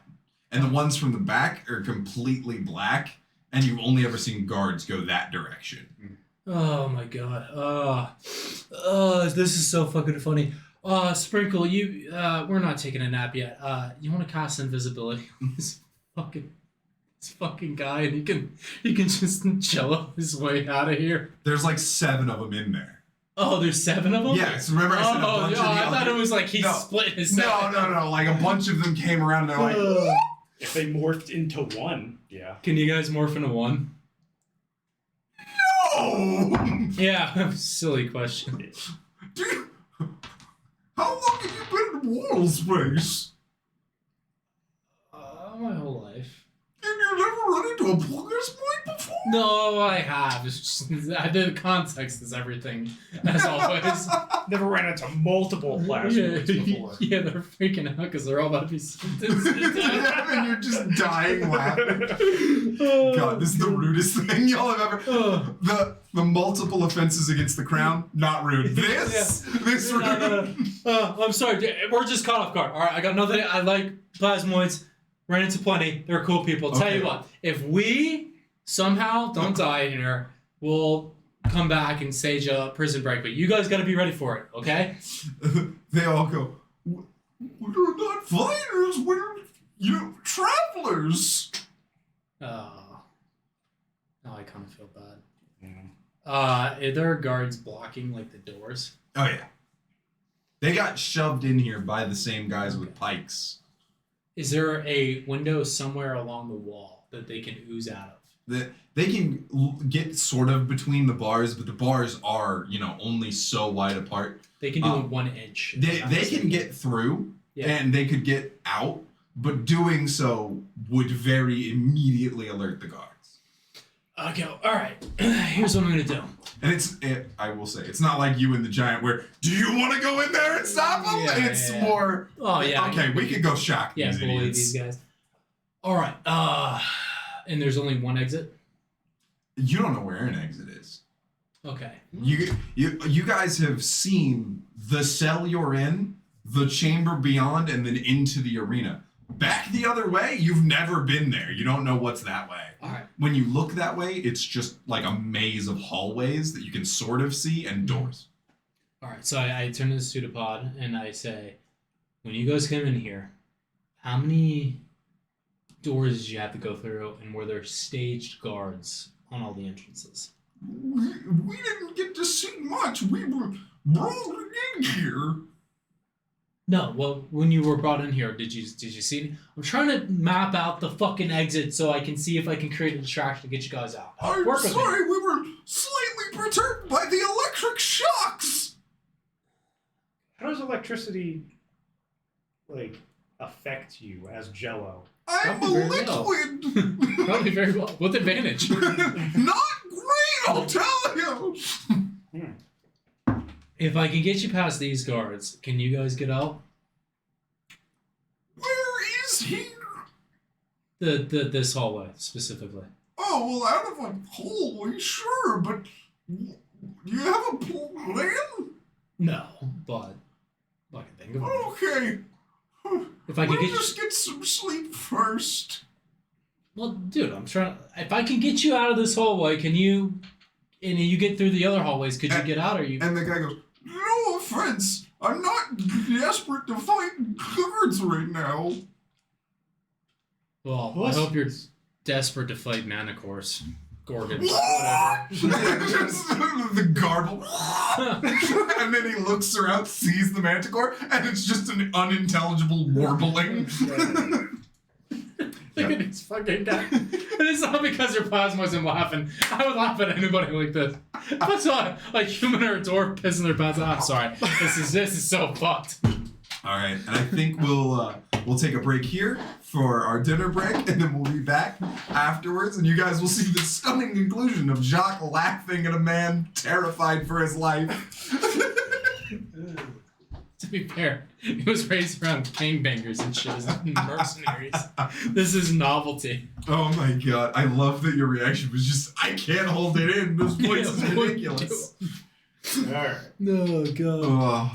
And the ones from the back are completely black, and you've only ever seen guards go that direction. Oh my god. This is so fucking funny. Sprinkle, you we're not taking a nap yet. You wanna cast invisibility on this fucking guy, and he can just cello his way out of here. There's like 7 of them in there. Oh, there's 7 of them? Yes, remember I said a bunch of the I thought it was like he split his No. Like a bunch of them came around and they're like, "What?" If they morphed into one, yeah. Can you guys morph into one? No! Yeah, silly question. Dude, how long have you been in World Space? My whole life. And you never run into a plugger's point before? No, I have. It's just, the context is everything, as always. Never ran into multiple classrooms before. Yeah, they're freaking out because they're all about to be sentenced. And you're just dying laughing. God, this is the rudest thing y'all have ever. The multiple offenses against the crown, not rude. This rude. No. I'm sorry, we're just caught off guard. All right, I got nothing. I like plasmoids. Ran into plenty. They're cool people. Okay. Tell you what, if we somehow don't die here, we'll come back and stage a prison break. But you guys got to be ready for it, okay? They all go, "We're not fighters. We're travelers." Oh, I kind of feel bad. Yeah. Are there guards blocking like the doors? Oh yeah. They got shoved in here by the same guys with pikes. Is there a window somewhere along the wall that they can ooze out of? They can get sort of between the bars, but the bars are, only so wide apart. They can do a 1 inch. They can get through, and they could get out, but doing so would very immediately alert the guards. Okay, all right. Here's what I'm gonna do. And I will say, it's not like you and the giant where, "Do you want to go in there and stop them?" It's more, oh yeah. okay, we could go shock these bully idiots. these guys. All right. And there's only one exit. You don't know where an exit is. Okay. You guys have seen the cell you're in, the chamber beyond, and then into the arena. Back the other way, you've never been there. You don't know what's that way. All right. When you look that way, it's just like a maze of hallways that you can sort of see and doors. All right. So I turn to the pseudopod and I say, when you guys came in here, how many doors did you have to go through, and were there staged guards on all the entrances? We didn't get to see much. We were brought in here. No, well, when you were brought in here, did you see? I'm trying to map out the fucking exit so I can see if I can create a distraction to get you guys out. I'm Work with sorry, me. we were slightly perturbed by the electric shocks. How does electricity, affect you as Jello? I'm a Probably very well. liquid. Probably very well. With advantage. Not great, I'll tell you. If I can get you past these guards, can you guys get out? Where is he? This hallway specifically. Oh, well, out of a hallway, sure, but you have a plan? No, but I can think of it. Okay. If I can We'll get just get some sleep first. well, dude, I'm trying. If I can get you out of this hallway, can you? And you get through the other hallways, could you get out? Or you? And the guy goes, No offense. I'm not desperate to fight guards right now. Well, I hope you're desperate to fight Manticores. Gorgons. The garble. And then he looks around, sees the manticore, and it's just an unintelligible warbling. Look at this fucking guy. And it's not because your plasma wasn't laughing. I would laugh at anybody like this. That's not like human or a dwarf pissing their pants. I'm sorry. This is so fucked. All right, and I think we'll take a break here for our dinner break, and then we'll be back afterwards, and you guys will see the stunning conclusion of Jacques laughing at a man terrified for his life. To be fair, he was raised around gangbangers and shit as mercenaries. This is novelty. Oh my god, I love that your reaction was just, I can't hold it in. This voice is ridiculous. All right. No, God. Oh.